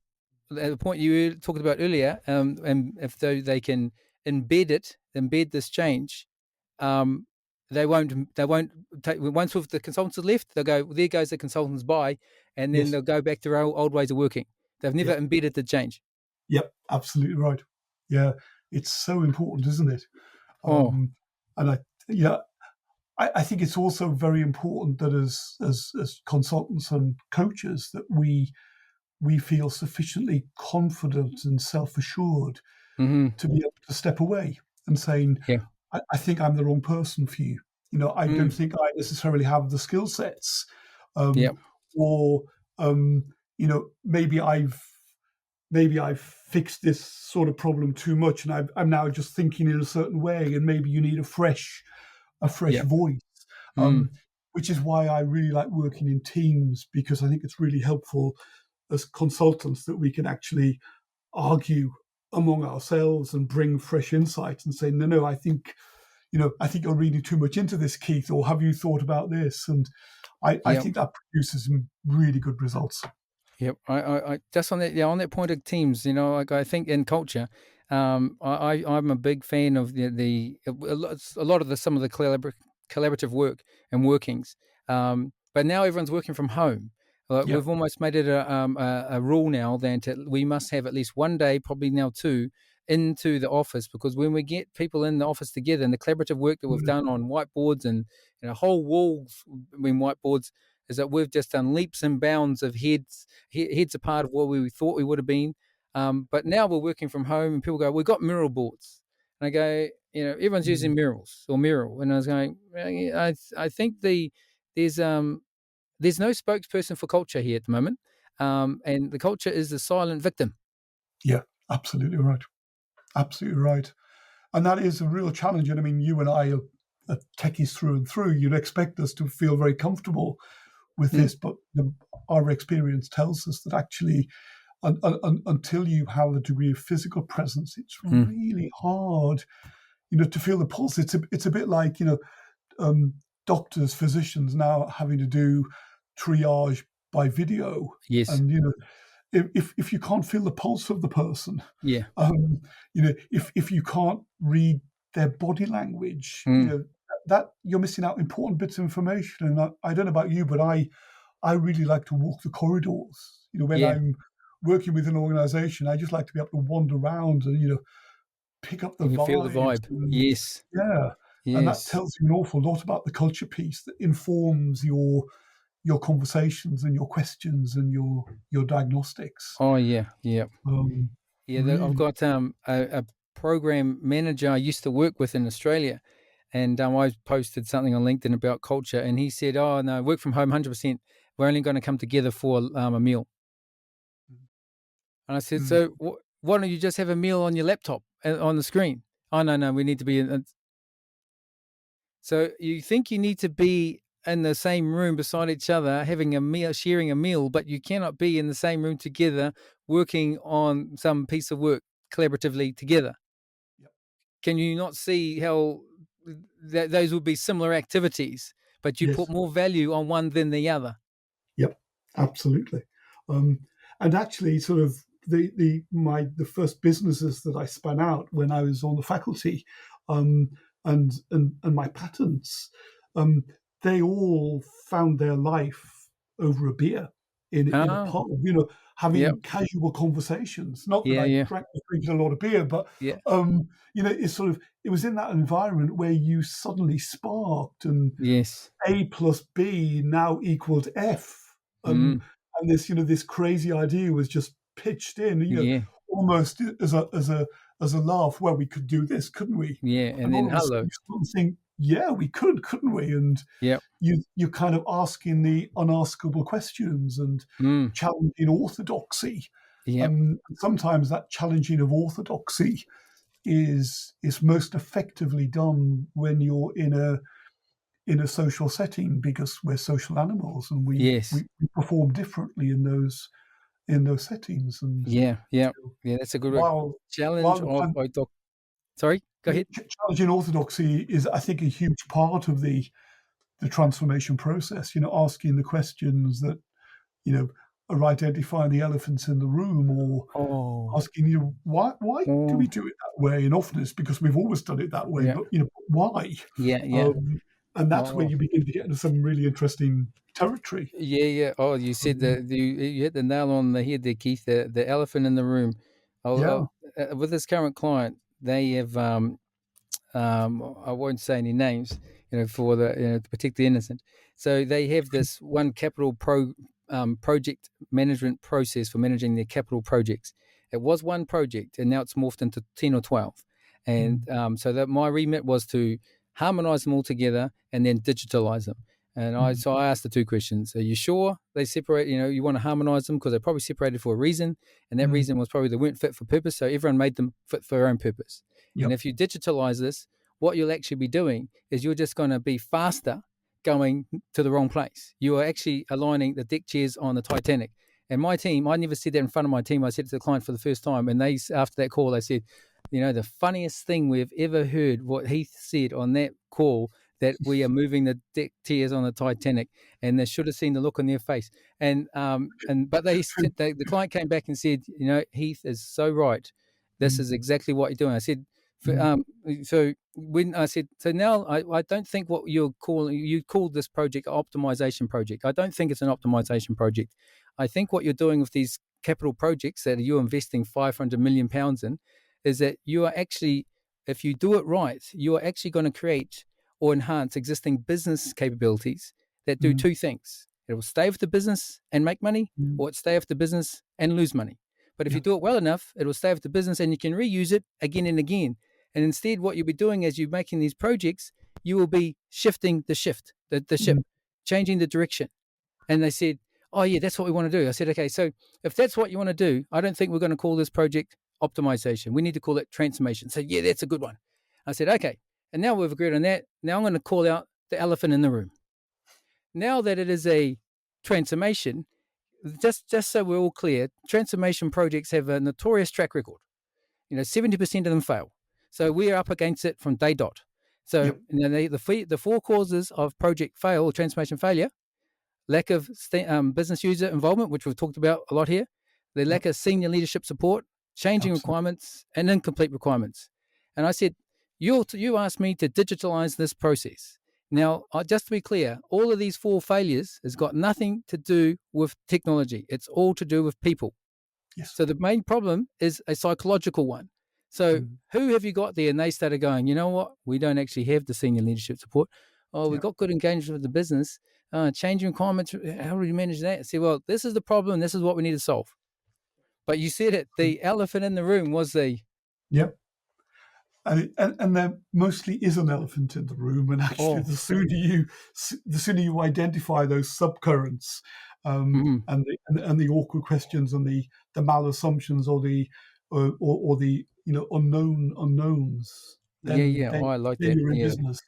at the point you talked about earlier, and if they can embed this change, um, they won't take, once with the consultants are left, they'll go, there goes the consultants by, and then Yes. they'll go back to their old ways of working. They've never Yep. embedded the change. Yep. Absolutely right. Yeah. It's so important, isn't it? Oh, Um, and yeah, I think it's also very important that as consultants and coaches that we feel sufficiently confident and self assured mm-hmm. to be able to step away and saying, Yeah. I think I'm the wrong person for you. I don't Mm. think I necessarily have the skill sets, Yeah. or maybe I've fixed this sort of problem too much, and I'm now just thinking in a certain way, and maybe you need a fresh Yeah. voice. Mm. Um, which is why I really like working in teams, because I think it's really helpful as consultants that we can actually argue among ourselves and bring fresh insights and say, no, I think you're reading too much into this, Keith, or have you thought about this? And I Yeah. think that produces some really good results. Yep. I just on that, on that point of teams, like I think in culture, I'm a big fan of the a lot of some of the collaborative work and workings. But now everyone's working from home. Yeah. We've almost made it a rule now that we must have at least one day, probably now two, into the office, because when we get people in the office together and the collaborative work that we've Mm. done on whiteboards and whole walls, whiteboards, is that we've just done leaps and bounds of heads apart of what we thought we would have been. But now we're working from home, and people go, "We've got mural boards," and I go, everyone's using murals or mural, and I was going, I think there's no spokesperson for culture here at the moment, and the culture is the silent victim. Yeah, absolutely right. Absolutely right. And that is a real challenge. And I mean, you and I are techies through and through. You'd expect us to feel very comfortable with this, but our experience tells us that actually, until you have a degree of physical presence, it's really hard, to feel the pulse. It's a bit like, doctors, physicians now having to do triage by video. Yes. And, if you can't feel the pulse of the person, Yeah. if you can't read their body language, that you're missing out important bits of information. And I don't know about you, but I really like to walk the corridors. When I'm working with an organization, I just like to be able to wander around and pick up the You can feel the vibes. vibe. Yes. Yeah. Yes. And that tells you an awful lot about the culture piece that informs your conversations and your questions and your diagnostics. Oh yeah, yeah, Really. I've got a program manager I used to work with in Australia, and I posted something on LinkedIn about culture, and he said, "Oh no, work from home, 100%. We're only going to come together for a meal." And I said, "So why don't you just have a meal on your laptop on the screen?" "Oh no, we need to be in." So you think you need to be in the same room beside each other, having a meal, sharing a meal, but you cannot be in the same room together, working on some piece of work collaboratively together. Yep. Can you not see how those would be similar activities, but you put more value on one than the other? Yep, absolutely. And actually, sort of the first businesses that I spun out when I was on the faculty, and my patents, they all found their life over a beer in a pub. Having casual conversations. Not that I drank a lot of beer, but it's sort of, it was in that environment where you suddenly sparked, and A plus B now equaled F. And this crazy idea was just pitched in, almost as a laugh. Well, we could do this, couldn't we? And all then of a sudden you think, yeah, we could, couldn't we? And you're kind of asking the unaskable questions and challenging orthodoxy. Sometimes that challenging of orthodoxy is most effectively done when you're in a social setting, because we're social animals and we perform differently in those settings. And that's a good challenge of sorry, go ahead. Challenging orthodoxy is, I think, a huge part of the transformation process. Asking the questions that are identifying the elephants in the room, or asking why do we do it that way? And often it's because we've always done it that way. But why? And that's where you begin to get into some really interesting territory. Oh, you said that you hit the nail on the head there, Keith. The elephant in the room. With this current client, they have I won't say any names, for to protect the innocent. So they have this one capital project management process for managing their capital projects. It was one project, and now it's morphed into 10 or 12. And so that my remit was to harmonize them all together and then digitalize them. And I asked the two questions. Are you sure they separate? You want to harmonize them because they're probably separated for a reason. And that reason was probably they weren't fit for purpose. So everyone made them fit for their own purpose. And if you digitalize this, what you'll actually be doing is you're just going to be faster going to the wrong place. You are actually aligning the deck chairs on the Titanic. And my team, I never said that in front of my team. I said it to the client for the first time. And they, after that call, they said, the funniest thing we've ever heard, what Heath said on that call, that we are moving the deck chairs on the Titanic, and they should have seen the look on their face. But the client came back and said, Heath is so right. This is exactly what you're doing. I said, so when I said, so now I don't think what you called this project optimization project. I don't think it's an optimization project. I think what you're doing with these capital projects that you're investing £500 million in is that you are actually, if you do it right, you are actually going to create or enhance existing business capabilities that do two things. It will stay with the business and make money, mm, or it stay with the business and lose money. But if yeah, you do it well enough, it will stay with the business and you can reuse it again and again. And instead, what you'll be doing as you're making these projects, you will be shifting the ship, mm, changing the direction. And they said, "Oh, yeah, that's what we want to do." I said, "Okay, so if that's what you want to do, I don't think we're going to call this project optimization. We need to call it transformation." So, yeah, that's a good one. I said, "Okay." And now we've agreed on that. Now I'm going to call out the elephant in the room. Now that it is a transformation, just so we're all clear, transformation projects have a notorious track record. 70% of them fail. So we're up against it from day dot. So yep, the four causes of project fail or transformation failure: lack of business user involvement, which we've talked about a lot here, the yep, lack of senior leadership support, changing absolutely. requirements, and incomplete requirements. And I said, you asked me to digitalize this process. Now, just to be clear, all of these four failures has got nothing to do with technology. It's all to do with people. Yes. So the main problem is a psychological one. So Mm, who have you got there? And they started going, you know what? We don't actually have the senior leadership support. Oh, we've yeah. got good engagement with the business. Changing requirements. How do we manage that? I say, well, this is the problem. This is what we need to solve. But you said it. Mm, The elephant in the room was the yep. And there mostly is an elephant in the room, and actually, oh, the sooner you identify those subcurrents, mm, and the awkward questions and the mal-assumptions or the unknown unknowns, yeah, yeah. then Oh, I like then that. you're in Yeah. business.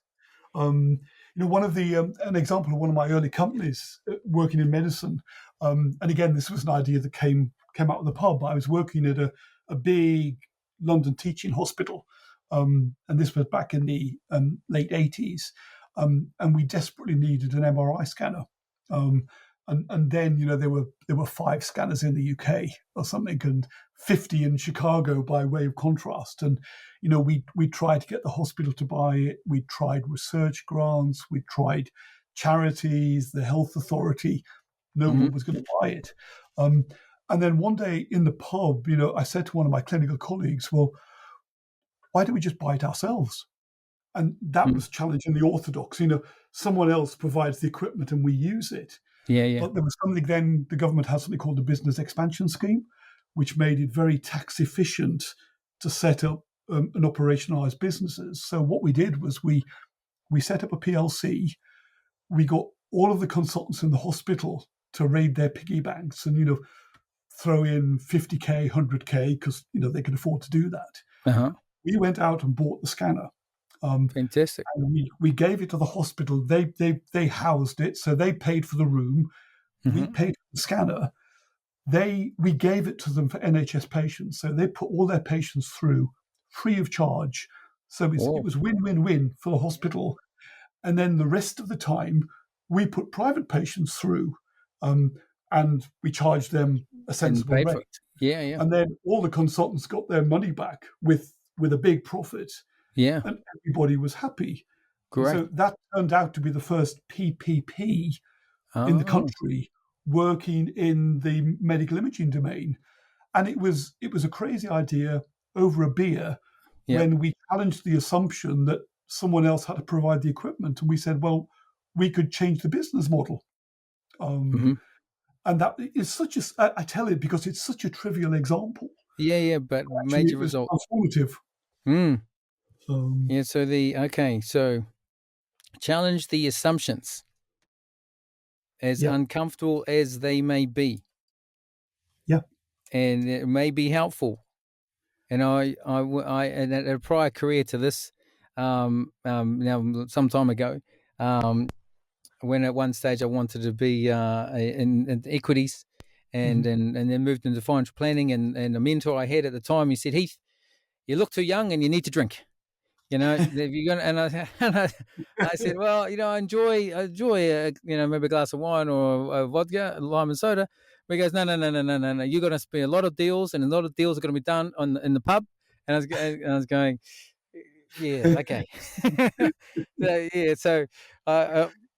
One of the an example of one of my early companies working in medicine, and again, this was an idea that came out of the pub. I was working at a big London teaching hospital, and this was back in the late 80s, and we desperately needed an MRI scanner. Um, and then there were 5 scanners in the UK or something, and 50 in Chicago by way of contrast. And we tried to get the hospital to buy it. We tried research grants. We tried charities, the health authority. No Mm-hmm. one was going to buy it. And then one day in the pub, I said to one of my clinical colleagues, "Well, why don't we just buy it ourselves?" And that Mm-hmm. was challenging the orthodox. Someone else provides the equipment and we use it. Yeah, yeah. But there was something then, the government has something called the Business Expansion Scheme, which made it very tax efficient to set up and operationalize businesses. So what we did was we set up a PLC. We got all of the consultants in the hospital to raid their piggy banks and, throw in 50K, 100K, because, they could afford to do that. Uh huh. We went out and bought the scanner. Fantastic. And we gave it to the hospital. They housed it, so they paid for the room. We Mm-hmm. paid for the scanner. We gave it to them for NHS patients, so they put all their patients through free of charge. So it Oh, was win-win-win for the hospital. And then the rest of the time, we put private patients through, um, and we charged them a and sensible paid for rate. it. Yeah, yeah, And then all the consultants got their money back with a big profit, yeah. and everybody was happy. And Great. so that turned out to be the first PPP in the Oh, country working in the medical imaging domain. And it was a crazy idea over a beer yeah. when we challenged the assumption that someone else had to provide the equipment. And we said, well, we could change the business model. Um, Mm-hmm. and that is I tell it because it's such a trivial example. Yeah, yeah. But Actually, major it was result. transformative. Mm. Um, Yeah. So challenge the assumptions, as yeah, uncomfortable as they may be, yeah. and it may be helpful. And and at a prior career to this, now some time ago, um, when at one stage I wanted to be in equities, Mhm. and then moved into financial planning, and a mentor I had at the time, he said, "Heath, you look too young and you need to drink. If you're gonna," I said, "Well, I enjoy maybe a glass of wine or a vodka, lime and soda." But he goes, "No, no, no, no, no, no, no. You're going to spend a lot of deals, and a lot of deals are going to be done in the pub." And I was going, "Yeah, okay." So, yeah, so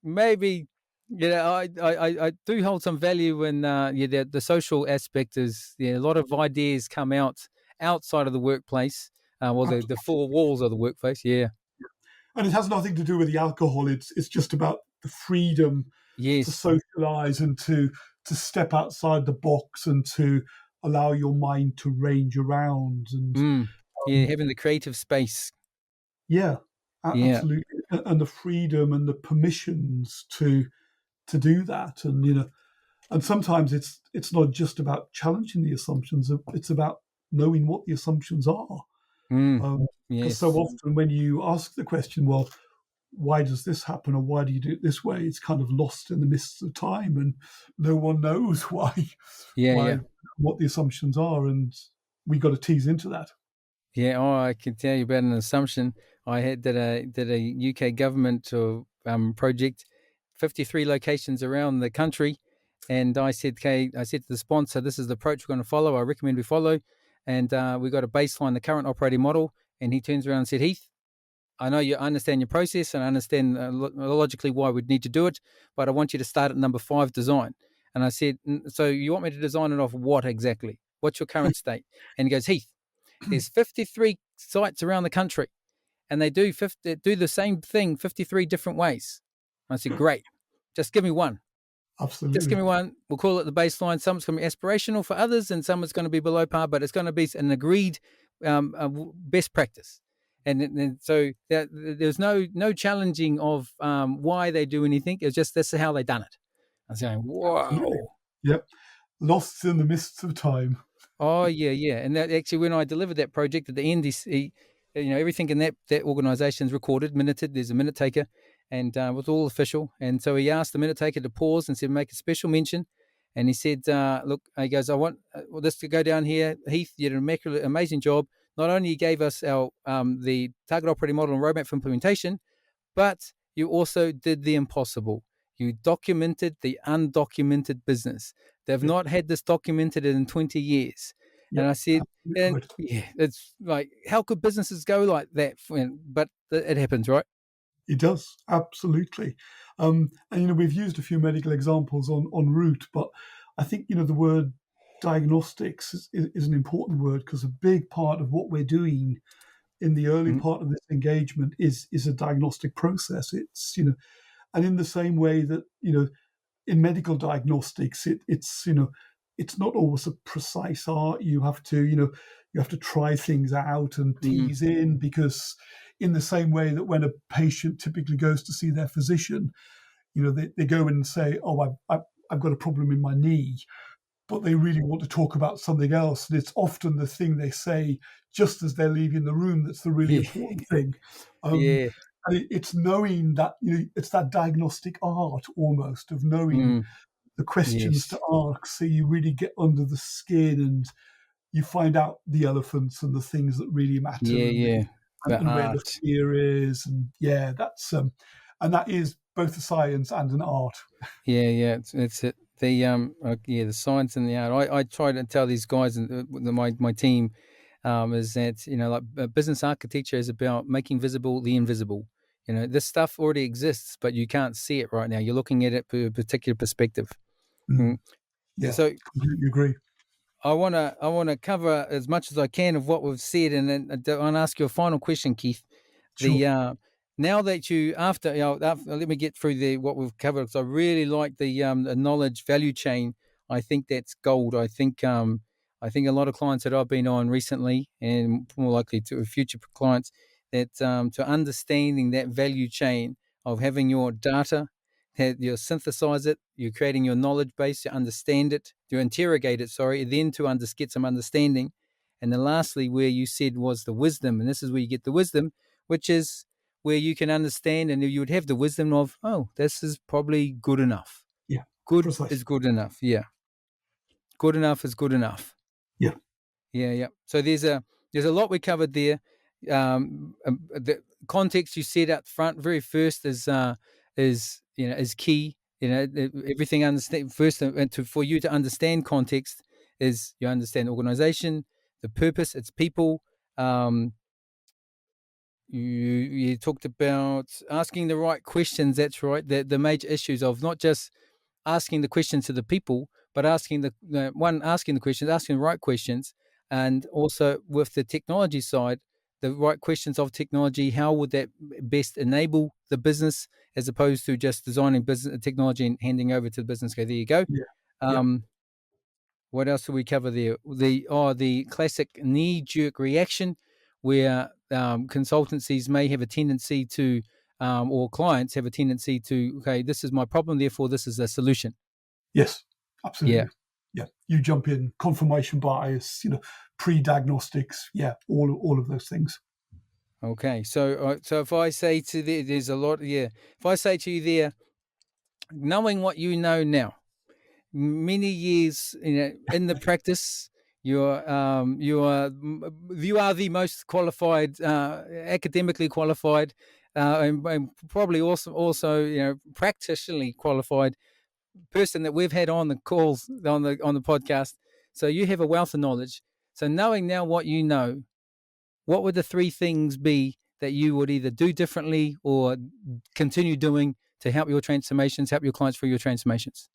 maybe I do hold some value in the social aspect is a lot of ideas come outside of the workplace, the four Absolutely. walls of the workplace. Yeah. And it has nothing to do with the alcohol. It's just about the freedom. to Yes. socialize and to step outside the box and to allow your mind to range around. And Yeah, um, having the creative space. yeah, Yeah. absolutely, and the freedom and the permissions to do that. And and sometimes it's not just about challenging the assumptions; it's about knowing what the assumptions are. Mm. Because so Yes. often when you ask the question, well, why does this happen, or why do you do it this way? It's kind of lost in the mists of time, and no one knows Yeah, why, yeah. what the assumptions are, and we got to tease into that. Yeah, oh, I can tell you about an assumption. I had did a UK government project, 53 locations around the country, and I said, okay, I said to the sponsor, this is the approach we're going to follow. I recommend we follow, and we got a baseline, the current operating model, and he turns around and said, Heath, I know you understand your process and I understand logically why we'd need to do it, but I want you to start at number 5, design. And I said, so you want me to design it off what exactly? What's your current state? And he goes, Heath, there's 53 sites around the country, and they do the same thing 53 different ways. I said, great. Just give me one. Just give Absolutely. me one. We'll call it the baseline. Some it's going to be aspirational for others, and some it's going to be below par, but it's going to be an agreed best practice. And so there's no challenging of why they do anything. It's just this is how they done it. I was going, Absolutely. whoa. Yep. Lost in the mists of time. Oh yeah, yeah, and that actually, when I delivered that project at the end, everything in that organisation is recorded, minuted. There's a minute taker, and it was all official. And so he asked the minute taker to pause and said, "Make a special mention." And he said, "Look," he goes, "I want this to go down here. Heath, you did an immaculate, amazing job. Not only you gave us our the target operating model and roadmap for implementation, but you also did the impossible. You documented the undocumented business. They've Yep. not had this documented in 20 years." And Yep. I said, Absolutely and right. yeah, it's like, how could businesses go like that? But it happens, right? It does, absolutely. And we've used a few medical examples on route, but I think the word diagnostics is an important word, because a big part of what we're doing in the early Mm, part of this engagement is a diagnostic process. It's and in the same way that in medical diagnostics, it's not always a precise art. You have to try things out and mm, tease in, because in the same way that when a patient typically goes to see their physician, they go in and say, oh, I've got a problem in my knee, but they really want to talk about something else. And it's often the thing they say just as they're leaving the room that's the really yeah, important thing. Um, yeah, and it's knowing that, it's that diagnostic art almost of knowing mm, the questions to yes, ask, so you really get under the skin and you find out the elephants and the things that really matter, yeah, and yeah. The where the art. fear is. And yeah, that's and that is both a science and an art. Yeah, yeah, it's it. The yeah, the science and the art. I try to tell these guys and my team is that like business architecture is about making visible the invisible. This stuff already exists, but you can't see it right now. You're looking at it from a particular perspective. Mm. Mm, yeah, So completely agree. I wanna cover as much as I can of what we've said, and then I want to ask you a final question, Keith. The Sure. Now that you after let me get through the what we've covered, because I really like the knowledge value chain. I think that's gold. I think a lot of clients that I've been on recently, and more likely to future clients, that to understanding that value chain of having your data, that you synthesize it, you're creating your knowledge base, you understand it, you interrogate it, sorry, then to get some understanding. And then lastly, where you said was the wisdom, and this is where you get the wisdom, which is where you can understand and you would have the wisdom of, oh, this is probably good enough. Yeah, Good is precisely. good enough. Yeah. Good enough is good enough. Yeah. Yeah, yeah. So there's a lot we covered there. The context you said up front, very first, is key. Everything understand first, for you to understand context is you understand the organization, the purpose, its people. Um, you talked about asking the right questions. That's right. The major issues of not just asking the questions to the people, but asking asking the questions, asking the right questions, and also with the technology side, the right questions of technology. How would that best enable the business, as opposed to just designing business technology and handing over to the business? Go, there you go. Yeah. Yeah. Um, what else do we cover there? The classic knee-jerk reaction, where consultancies may have a tendency to, or clients have a tendency to, okay, this is my problem, therefore this is a solution. Yes, Yeah. absolutely. Yeah, you jump in, confirmation bias, pre-diagnostics. Yeah, all of those things. Okay. So if I say to there's a lot. Yeah. If I say to you there, knowing what you know now, many years in the practice, you are the most qualified, academically qualified, and probably also practically qualified person that we've had on the calls, on the podcast. So you have a wealth of knowledge. So knowing now what you know, what would the three things be that you would either do differently or continue doing to help your transformations, help your clients through your transformations?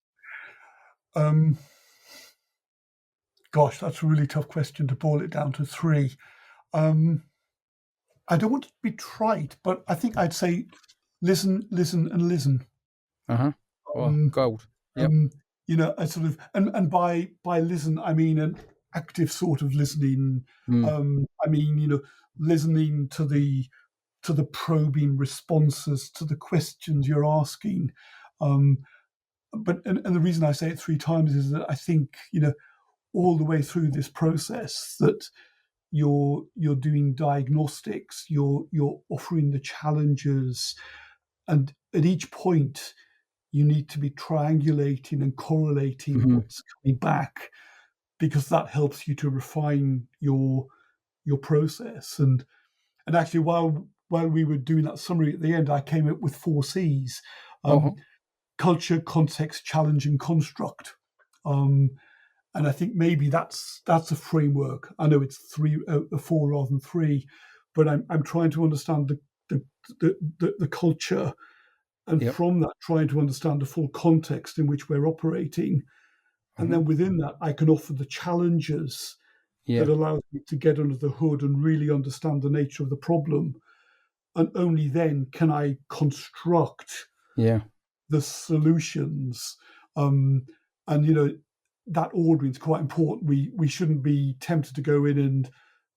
Gosh, that's a really tough question to boil it down to three. I don't want to be trite, but I think I'd say listen, listen, and listen. Oh, gold. Yep. A sort of, and by listen, I mean an active sort of listening. I mean, listening to the probing responses to the questions you're asking. But the reason I say it three times is that I think, all the way through this process that you're doing diagnostics, you're offering the challenges, and at each point you need to be triangulating and correlating what's coming back, because that helps you to refine your process. And actually, while we were doing that summary at the end, I came up with 4 C's: culture, context, challenge, and construct. And I think maybe that's a framework. I know it's 4 rather than 3, but I'm trying to understand the culture, and from that trying to understand the full context in which we're operating. And then within that, I can offer the challenges that allows me to get under the hood and really understand the nature of the problem. And only then can I construct the solutions. And, that ordering is quite important. We shouldn't be tempted to go in and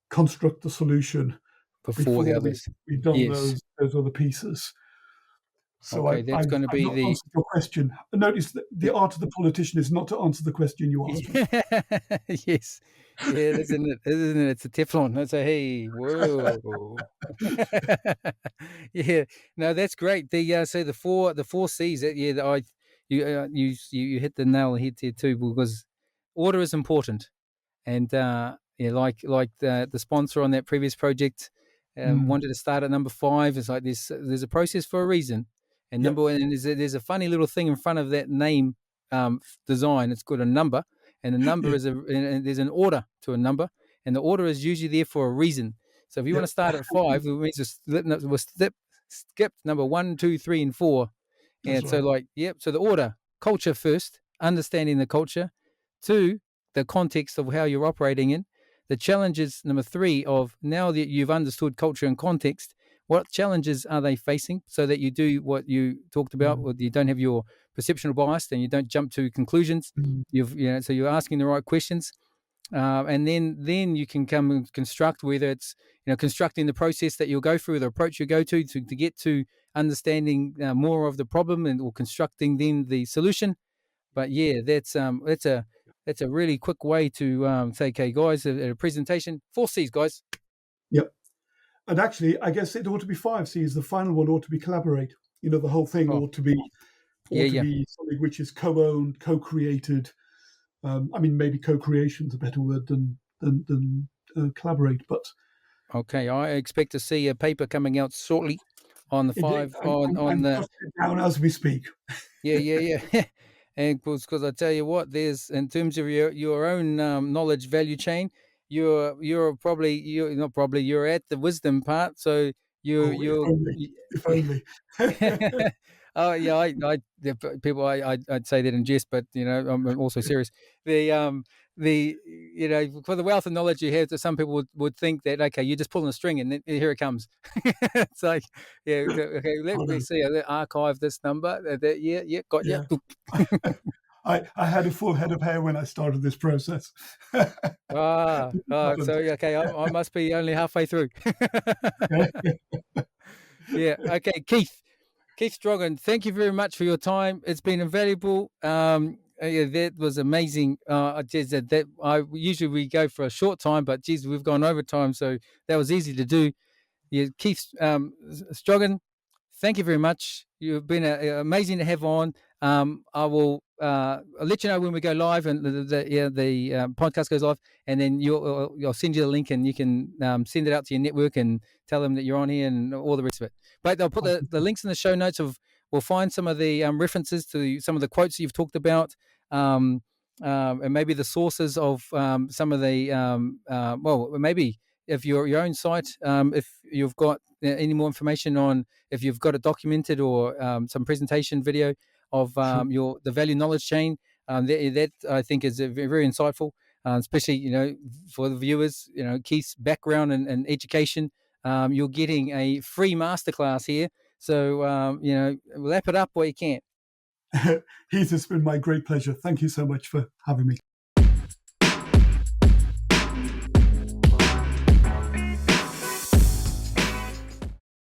construct the solution before the others. We've done those other pieces. So okay, that's going to be not answered your question. Notice that the art of the politician is not to answer the question you asked. Yes. Yeah, isn't it? It's a Teflon. It's a hey, whoa. Yeah, no, that's great. So the four C's. You hit the nail on the head here too, because order is important, and like the sponsor on that previous project wanted to start at number 5. It's like there's a process for a reason, and number one, and there's a funny little thing in front of that name design. It's got a number. And the number and there's an order to a number, and the order is usually there for a reason. So if you want to start at 5, it means we'll skip number 1, 2, 3, and 4. And right. So the order: culture first, understanding the culture; 2, the context of how you're operating in; the challenges, number 3, of now that you've understood culture and context, what challenges are they facing, so that you do what you talked about, or you don't have your perceptual bias and you don't jump to conclusions. So you're asking the right questions, and then you can come and construct, whether it's constructing the process that you'll go through, the approach you go to get to understanding more of the problem, or constructing then the solution. But that's a really quick way to say, okay, guys, at a presentation, 4 C's, guys. Yep. And actually, I guess it ought to be 5 C's. The final one ought to be collaborate. The whole thing ought to be something which is co-owned, co-created. Maybe co-creation is a better word than collaborate. But okay, I expect to see a paper coming out shortly on the 5 on the down as we speak. Yeah. And because I tell you what, there's, in terms of your own knowledge value chain, you're at the wisdom part. So if only. Oh yeah, I'd say that in jest, but I'm also serious. The for the wealth of knowledge you have, that some people would think that, okay, you're just pulling a string and then here it comes. It's like, yeah, okay, let Oh, me no. see, archive this number. Yeah, got you. Yeah. I had a full head of hair when I started this process. So Happened. okay, I must be only halfway through. Yeah. Yeah, okay, Keith Straughan, thank you very much for your time. It's been invaluable. Yeah, that was amazing. Geez, that I usually we go for a short time, but geez, we've gone over time, so that was easy to do. Yeah, Keith Straughan, thank you very much. You've been amazing to have on. I will I'll let you know when we go live and the podcast goes live, and then I'll send you the link, and you can send it out to your network and tell them that you're on here and all the rest of it. But they'll put the links in the show notes of. We'll find some of the references to some of the quotes you've talked about, and maybe the sources of some of the maybe if your own site, if you've got any more information on, if you've got it documented, or some presentation video of Sure. the value knowledge chain, that I think is very, very insightful, especially for the viewers. Keith's background in education. You're getting a free masterclass here, so wrap it up where you can. Heath, it's been my great pleasure. Thank you so much for having me.